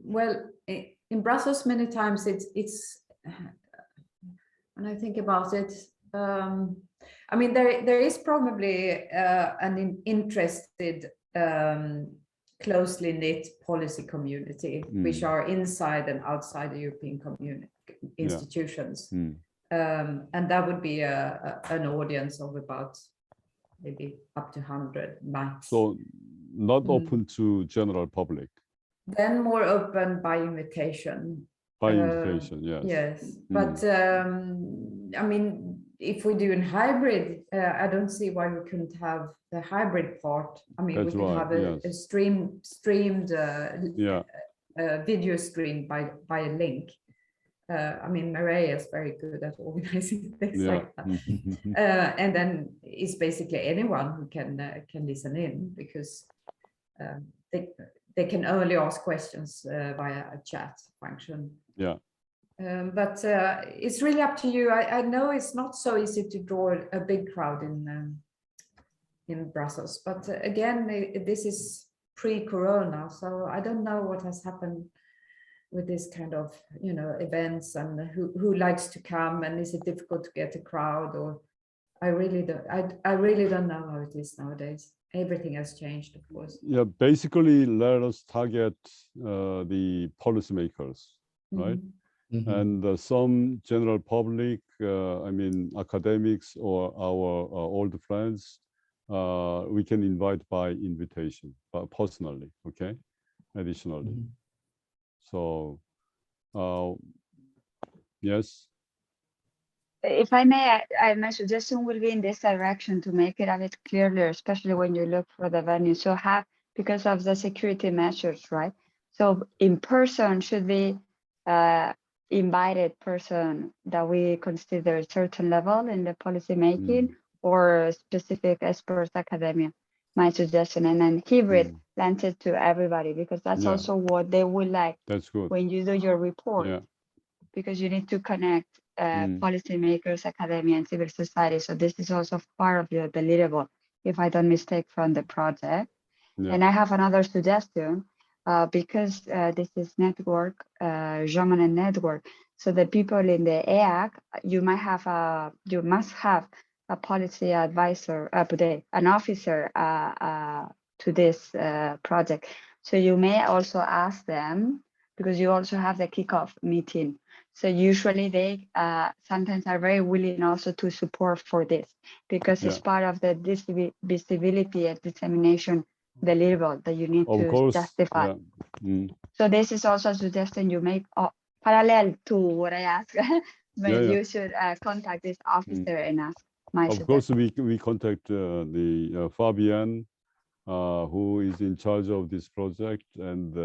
Well, in Brussels, many times it's when I think about it, I mean, there is probably an interested, closely knit policy community, which are inside and outside the European community institutions. And that would be an audience of about maybe up to 100 max. So not open to general public. Then more open by invitation. By invitation, yes. Yes, but I mean, if we do in hybrid, I don't see why we couldn't have the hybrid part. I mean, That's we could right, have a yes. streamed Yeah, video stream by a link. I mean, Maria is very good at organizing things yeah. like that. And then it's basically anyone who can listen in, because they can only ask questions via a chat function. Yeah. But it's really up to you. I know it's not so easy to draw a big crowd in Brussels, but again, this is pre-corona, so I don't know what has happened with this kind of, you know, events, and who likes to come, and is it difficult to get a crowd, or I really don't know how it is nowadays. Everything has changed, of course. Yeah, basically let us target the policymakers, right? Mhm. And some general public, I mean, academics or our old friends, we can invite by invitation, but personally, okay, additionally. So, yes. If I may, my suggestion will be in this direction to make it a bit clearer, especially when you look for the venue. So because of the security measures, right? So in person should be invited person that we consider a certain level in the policy making or specific experts academia, my suggestion. And then hybrid lends it to everybody, because that's also what they would like. That's good. When you do your report, because you need to connect policymakers, academia, and civil society. So this is also part of your deliverable, if I don't mistake, from the project. And I have another suggestion, because this is network, Monnet network. So the people in the EAC, you must have a policy advisor, an officer to this project. So you may also ask them, because you also have the kickoff meeting. So usually they sometimes are very willing also to support for this, because it's part of the visibility and dissemination deliverable that you need to justify. So this is also a suggestion you make parallel to what I asked. But you should contact this officer and ask my suggestion. Of course, we contact the Fabian, who is in charge of this project, and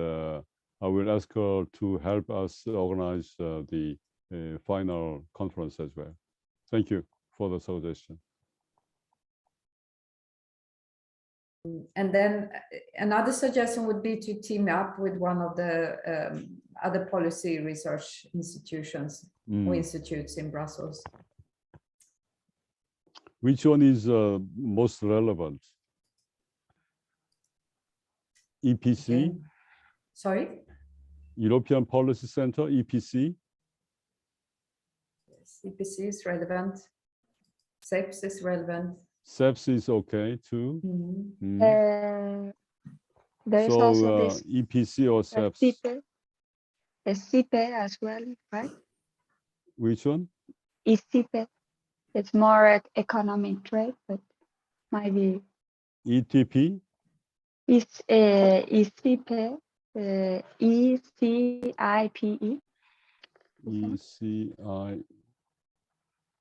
I will ask her to help us organize the final conference as well. Thank you for the suggestion. And then another suggestion would be to team up with one of the other policy research institutions or institutes in Brussels. Which one is most relevant? EPC? Okay. Sorry? European Policy Center, EPC? Yes, EPC is relevant. SEPS is relevant. SEPS is okay too. There's so also this EPC or SEPS? SIPE as well, right? Which one? SIPE. It's more economic trade, but might be. ETP? It's ECIPE, ECIPE. ECI.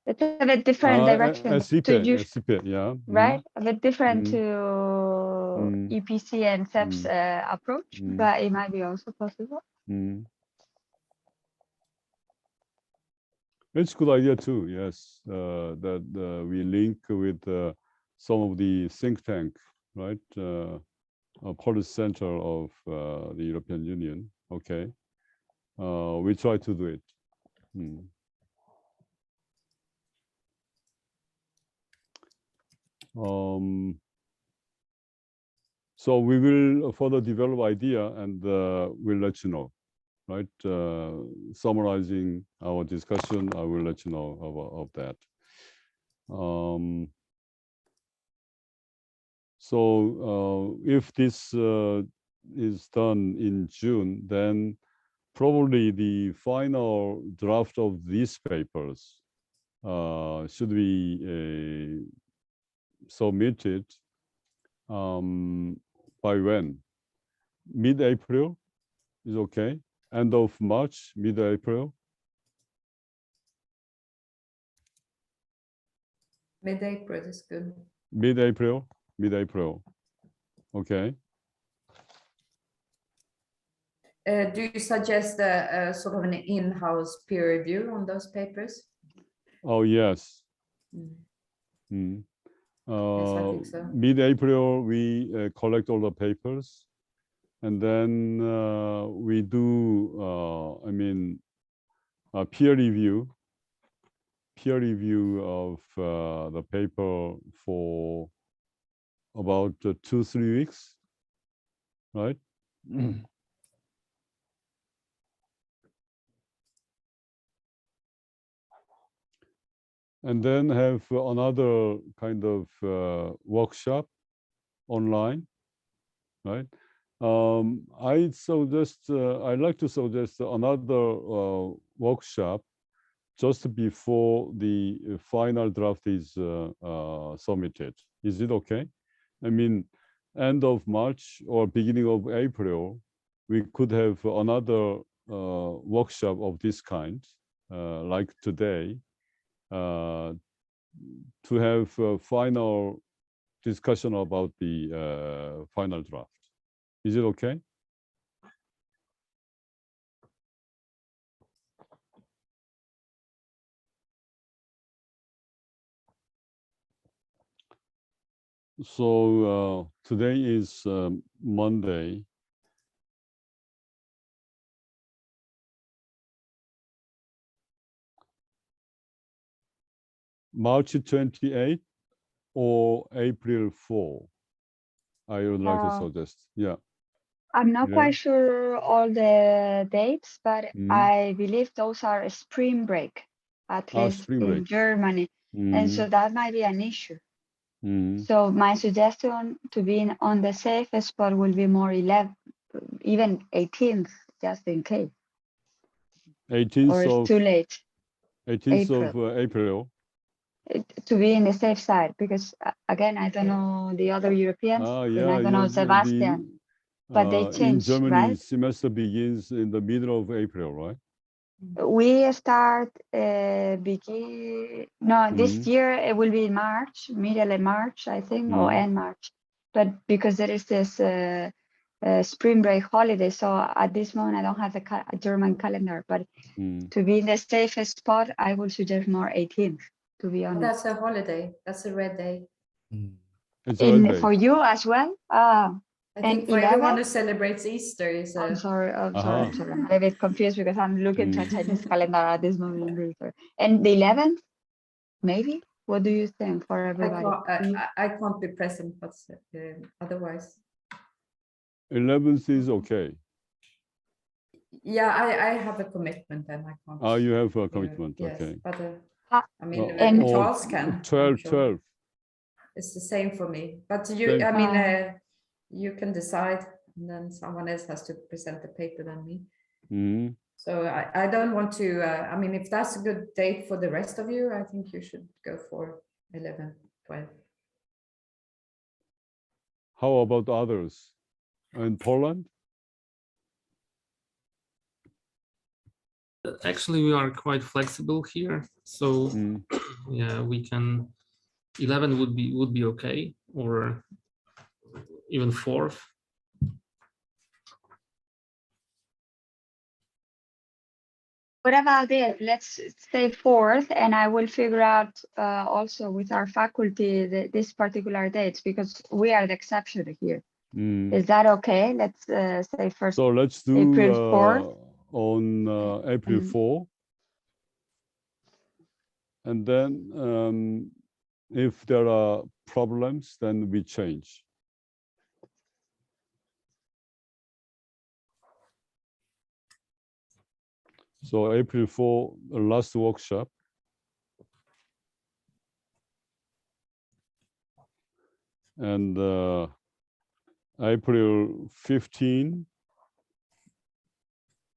It's a bit different direction to use, SIPE, yeah. right? A bit different to EPC and SEPS approach, but it might be also possible. It's a good idea too, yes, that we link with some of the think tank, right? Policy center of the European Union, okay. We try to do it. So we will further develop idea and we'll let you know, right? Summarizing our discussion, I will let you know of that. So if this is done in June, then probably the final draft of these papers should be submitted by when? Mid-April is okay? end of March, mid-April. Mid-April is good. Mid-April. Okay. Do you suggest a sort of an in-house peer review on those papers? Oh, yes. Mm. Yes, I think so. Mid-April, we collect all the papers, and then we do, a peer review of the paper for about 2-3 weeks, right? And then have another kind of workshop online, right? I'd like to suggest another workshop just before the final draft is submitted. Is it okay? I mean, end of March or beginning of April, we could have another workshop of this kind, like today, to have a final discussion about the final draft. Is it okay? So today is Monday. March 28th or April 4, I would like to suggest. Yeah. I'm not Yeah. quite sure all the dates, but Mhm. I believe those are a spring break, at least spring in break. Germany. And so that might be an issue. Mhm. So my suggestion to be on the safe spot will be more 11, even 18th, just in case, 18th or it's of too late 18th of April. to be in the safe side, because again, I don't know the other Europeans, and Yeah, I don't know Sebastian, but they in change, Germany, right? semester begins in the middle of April, right? We start this Mhm. year it will be in March, middle of March, I think, or Mhm. end March. But because there is this spring break holiday, so at this moment I don't have a German calendar. But to be in the safest spot, I would suggest more 18th, to be honest. That's a holiday. That's a red day. It's a red day. For you as well? I think for everyone who celebrates Easter is a. I'm sorry. I'm a little bit confused because I'm looking at Chinese calendar at this moment. I'm really sorry. And the 11th, maybe? What do you think for everybody? I can't be present, but otherwise. 11th is okay. Yeah, I have a commitment and I can't. Oh, you have a commitment, yes, okay. but I mean, and Charles can. 12. It's the same for me, but you, Same. I mean, you can decide, and then someone else has to present the paper than me. Mhm. So I don't want to. I mean, if that's a good date for the rest of you, I think you should go for 11, 12. How about others? In Poland? Actually, we are quite flexible here, so yeah, we can. 11 would be okay, or even 4th. What about this? Let's say 4th, and I will figure out also with our faculty this particular dates, because we are the exception here. Is that okay? Let's say first. So let's do April 4th. On April 4. And then if there are problems, then we change. So April 4, the last workshop. And April 15,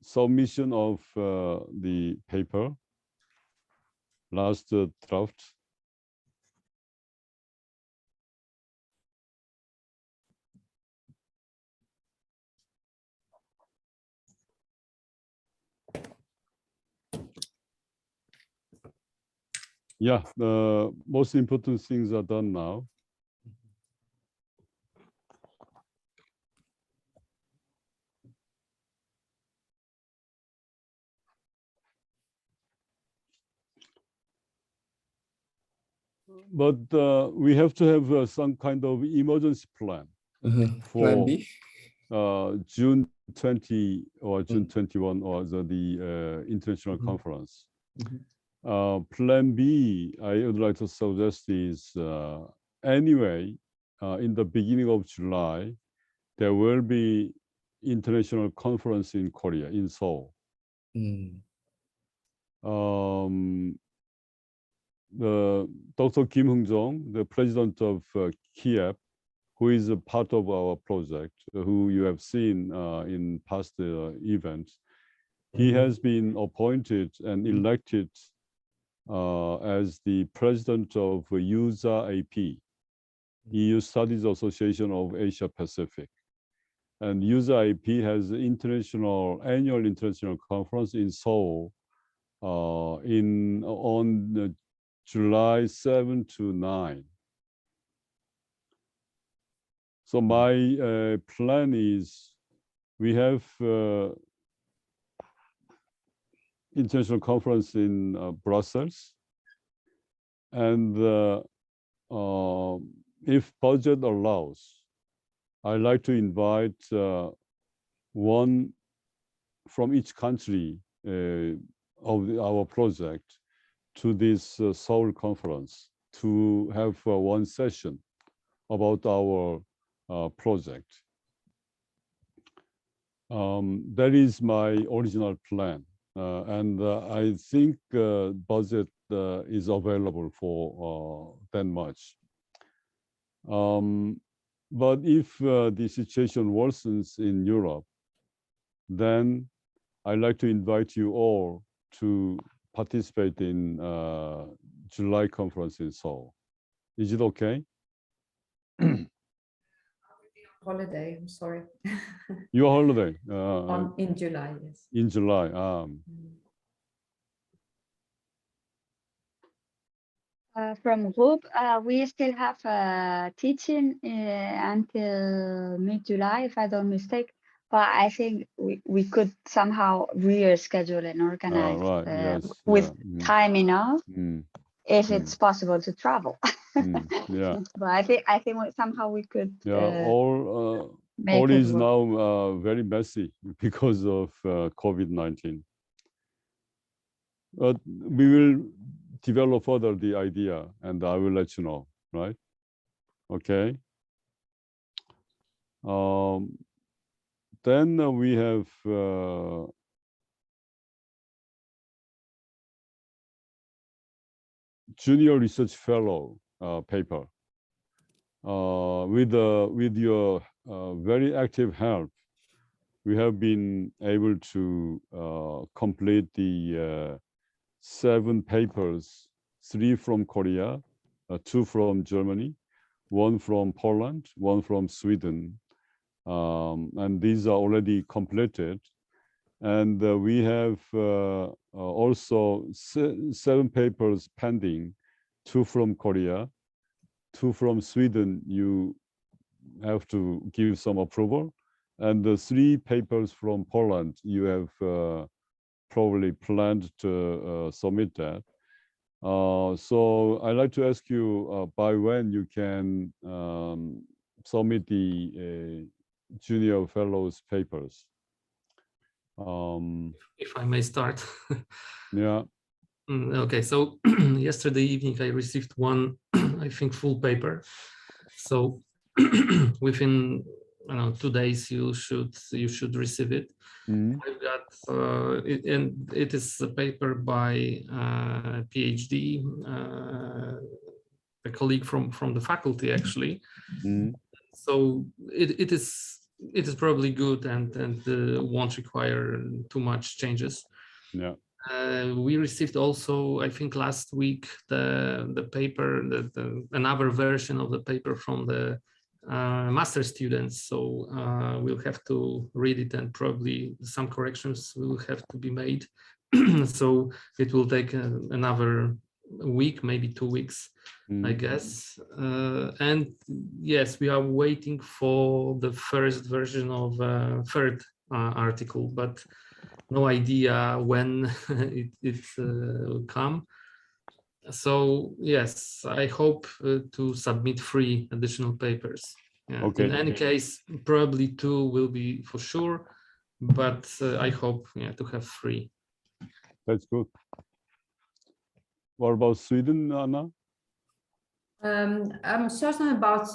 submission of the paper, last draft. yeah, the most important things are done now. But we have to have some kind of emergency plan Plan for B. June 20 or June 21 or the international conference. Plan B, I would like to suggest is anyway, in the beginning of July, there will be international conference in Korea, in Seoul. The Dr. Kim Hung-jong, the president of Kiev, who is a part of our project, who you have seen in past events, he has been appointed and elected as the president of USA AP, EU Studies Association of Asia Pacific. And USA AP has annual international conference in Seoul on July 7 to 9. So my plan is we have international conference in Brussels, and if budget allows, I like to invite one from each country of our project to this Seoul conference to have one session about our project. That is my original plan. And I think budget is available for that much. But if the situation worsens in Europe, then I'd like to invite you all to participate in July conference in Seoul. Is it okay? Holiday, I'm sorry. Your holiday? In July, yes. In July. From group, we still have teaching until mid-July, if I don't mistake. But I think we could somehow reschedule and organize with time enough if it's possible to travel. Yeah. But I think somehow we could. Yeah. All is now very messy because of COVID-19. But we will develop further the idea, and I will let you know. Right? Okay. Then we have junior research fellow paper. With your very active help, we have been able to complete the 7 papers, 3 from Korea, 2 from Germany, 1 from Poland, 1 from Sweden. And these are already completed. And we have also 7 papers pending, 2 from Korea, 2 from Sweden. You have to give some approval. And the 3 papers from Poland, you have probably planned to submit that. So I'd like to ask you by when you can submit the junior fellows papers. If I may start. Yeah. Okay, so yesterday evening I received one, I think, full paper. So within 2 days you should receive it. I've got and it is a paper by PhD, a colleague from the faculty actually. So it is probably good and won't require too much changes. Yeah. We received also, I think, last week the paper, another version of the paper from the master students. So we'll have to read it, and probably some corrections will have to be made. So it will take another week, maybe 2 weeks, I Mm. guess. And yes, we are waiting for the first version of third article, but no idea when it will come. So yes, I hope to submit 3 additional papers. Yeah. Okay. In any case, probably 2 will be for sure, but I hope to have 3. That's good. What about Sweden, Anna? I'm certain about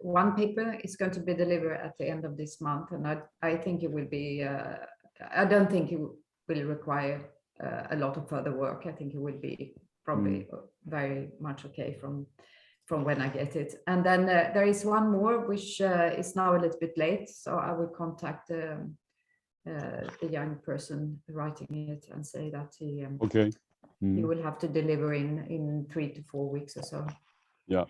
one paper is going to be delivered at the end of this month, and I think it will be. I don't think it will require a lot of further work. I think it will be probably very much okay from when I get it. And then there is one more which is now a little bit late, so I will contact the young person writing it and say that he Okay. he will have to deliver in 3 to 4 weeks or so. Yeah.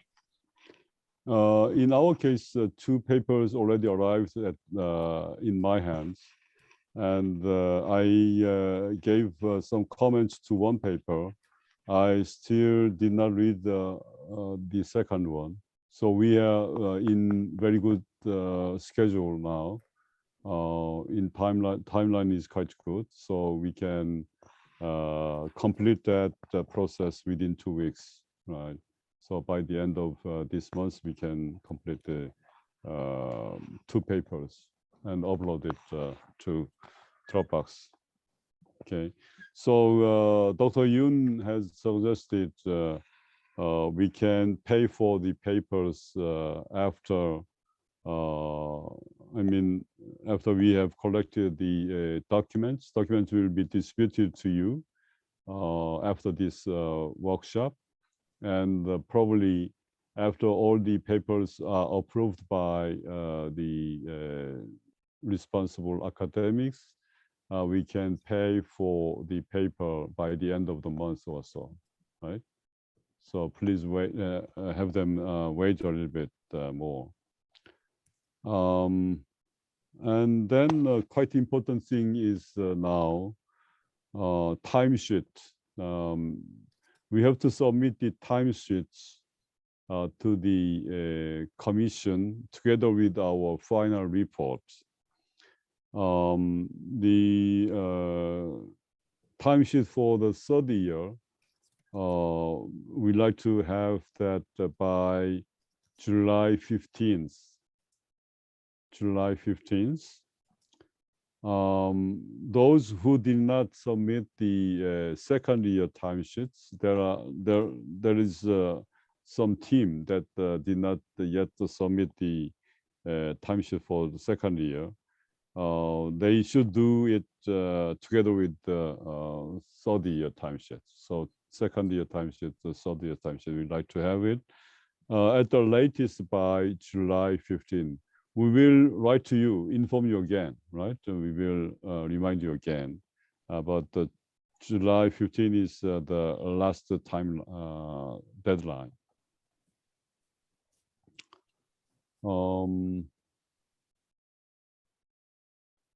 In our case, 2 papers already arrived at in my hands, and I gave some comments to one paper. I still did not read the second one, so we are in very good schedule now. In timeline is quite good, so we can complete that process within 2 weeks, right? So by the end of this month, we can complete the 2 papers and upload it to Dropbox. Okay, so Dr. Yoon has suggested we can pay for the papers after, after we have collected the documents. Documents will be distributed to you after this workshop. And probably after all the papers are approved by the responsible academics, we can pay for the paper by the end of the month or so, right? So please wait, have them wait a little bit more. And then quite important thing is now timesheet. We have to submit the timesheets to the commission together with our final report. The timesheet for the 3rd year, we'd like to have that by July 15th. July 15th. Those who did not submit the 2nd year timesheets, there is some team that did not yet submit the timesheet for the 2nd year. They should do it together with the 3rd year timesheet. So 2nd year timesheet, the 3rd year timesheet, we'd like to have it at the latest by July 15. We will write to you, inform you again, right? We will remind you again. But the July 15 is the last time deadline.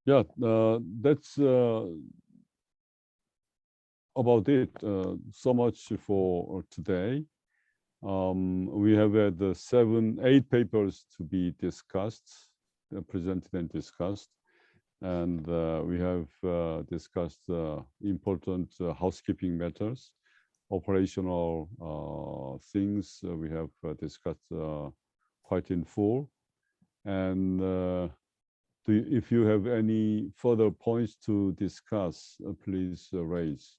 Yeah, that's about it. So much for today. We have had 8 papers to be discussed, presented and discussed. And we have discussed important housekeeping matters, operational things we have discussed quite in full. And if you have any further points to discuss, please raise.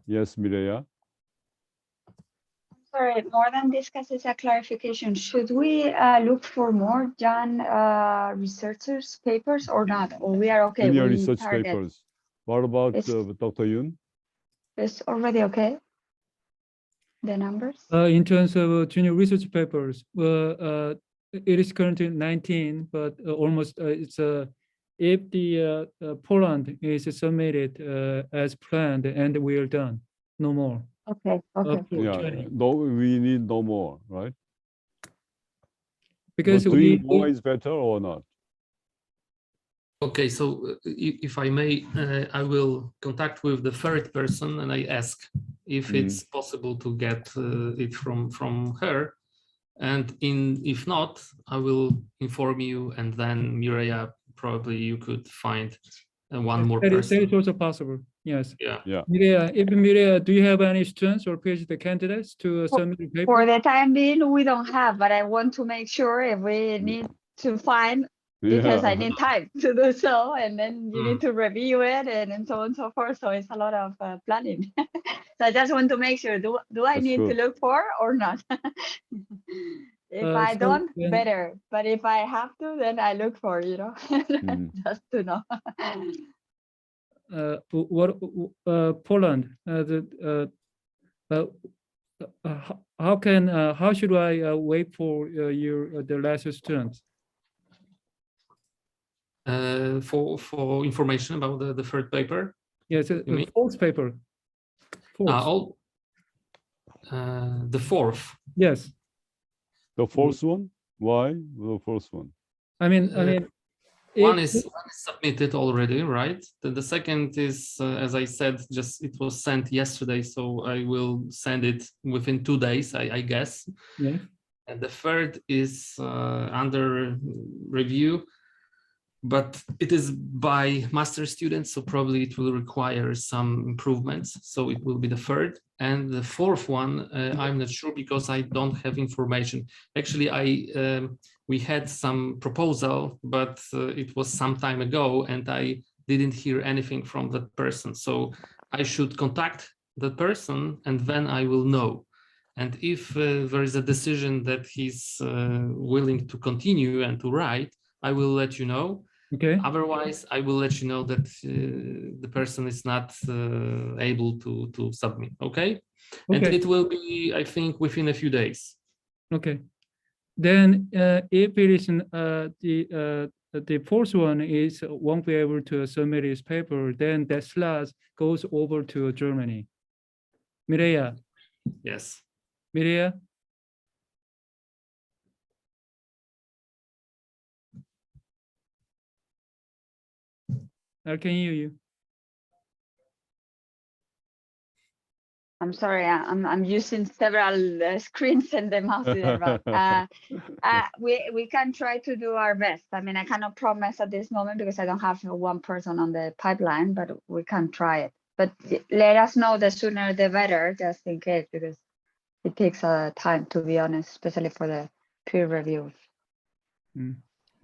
Yes, Mireya? Sorry, more than discuss is a clarification. Should we look for more John researchers' papers or not? Or we are okay? Junior we research target. papers. What about It's- Dr. Yoon? It's already okay? The numbers? In terms of junior research papers, well, it is currently 19, but almost it's if the Poland is submitted as planned and we are done, no more. Okay, okay. Yeah, 20. no, we need no more, right? Because But doing more is better or not? Okay, so if I may, I will contact with the third person and I ask if it's possible to get it from her. And if not, I will inform you, and then Mireya, probably you could find one more That person. is also possible. Yes. Yeah. Mireya, do you have any students or PhD candidates to submit the paper? For the time being, we don't have, but I want to make sure if we need to find, because I need time to do so, and then you need to review it and so on and so forth. So it's a lot of planning. So I just want to make sure, do I That's need to good. look for or not? If I So don't, then- better. But if I have to, then I look for, just to know. Poland? How should I wait for the last students? For information about the third paper. Yes, You the mean? fourth paper. Fourth. The fourth. Yes. The first one? Why the first one? I mean, One is submitted already, right? The second is, as I said, it was sent yesterday, so I will send it within 2 days, I guess. Yeah. And the third is under review, but it is by master students, so probably it will require some improvements. So it will be the third. And the fourth one, I'm not sure because I don't have information. Actually, we had some proposal, but it was some time ago and I didn't hear anything from that person. So I should contact the person and then I will know. And if there is a decision that he's willing to continue and to write, I will let you know. Okay. Otherwise, I will let you know that the person is not able to submit. Okay? And it will be, I think, within a few days. Okay. Then, if it is the fourth one won't be able to submit his paper, then that slot goes over to Germany. Mireya. Yes. Mireya. I can hear you. I'm sorry, I'm using several screens and the mouse didn't run. We can try to do our best. I mean, I cannot promise at this moment because I don't have one person on the pipeline, but we can try it. But let us know the sooner the better, just in case, because it takes time, to be honest, especially for the peer reviews.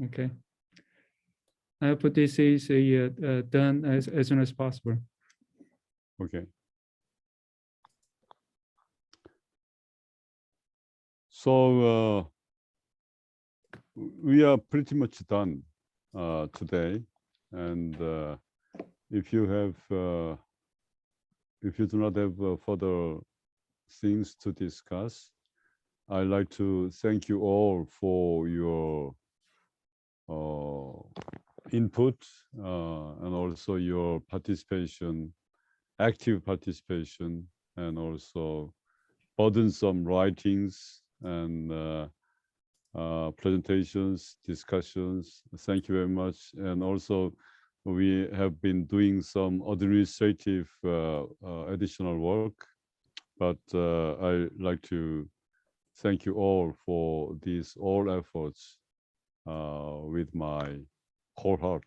Okay. I hope this is done as soon as possible. Okay. So we are pretty much done today, and if you do not have further things to discuss, I'd like to thank you all for your input and also your participation, active participation, and also burdensome writings and presentations, discussions. Thank you very much. And also, we have been doing some administrative additional work, but I'd like to thank you all for these all efforts with my whole heart.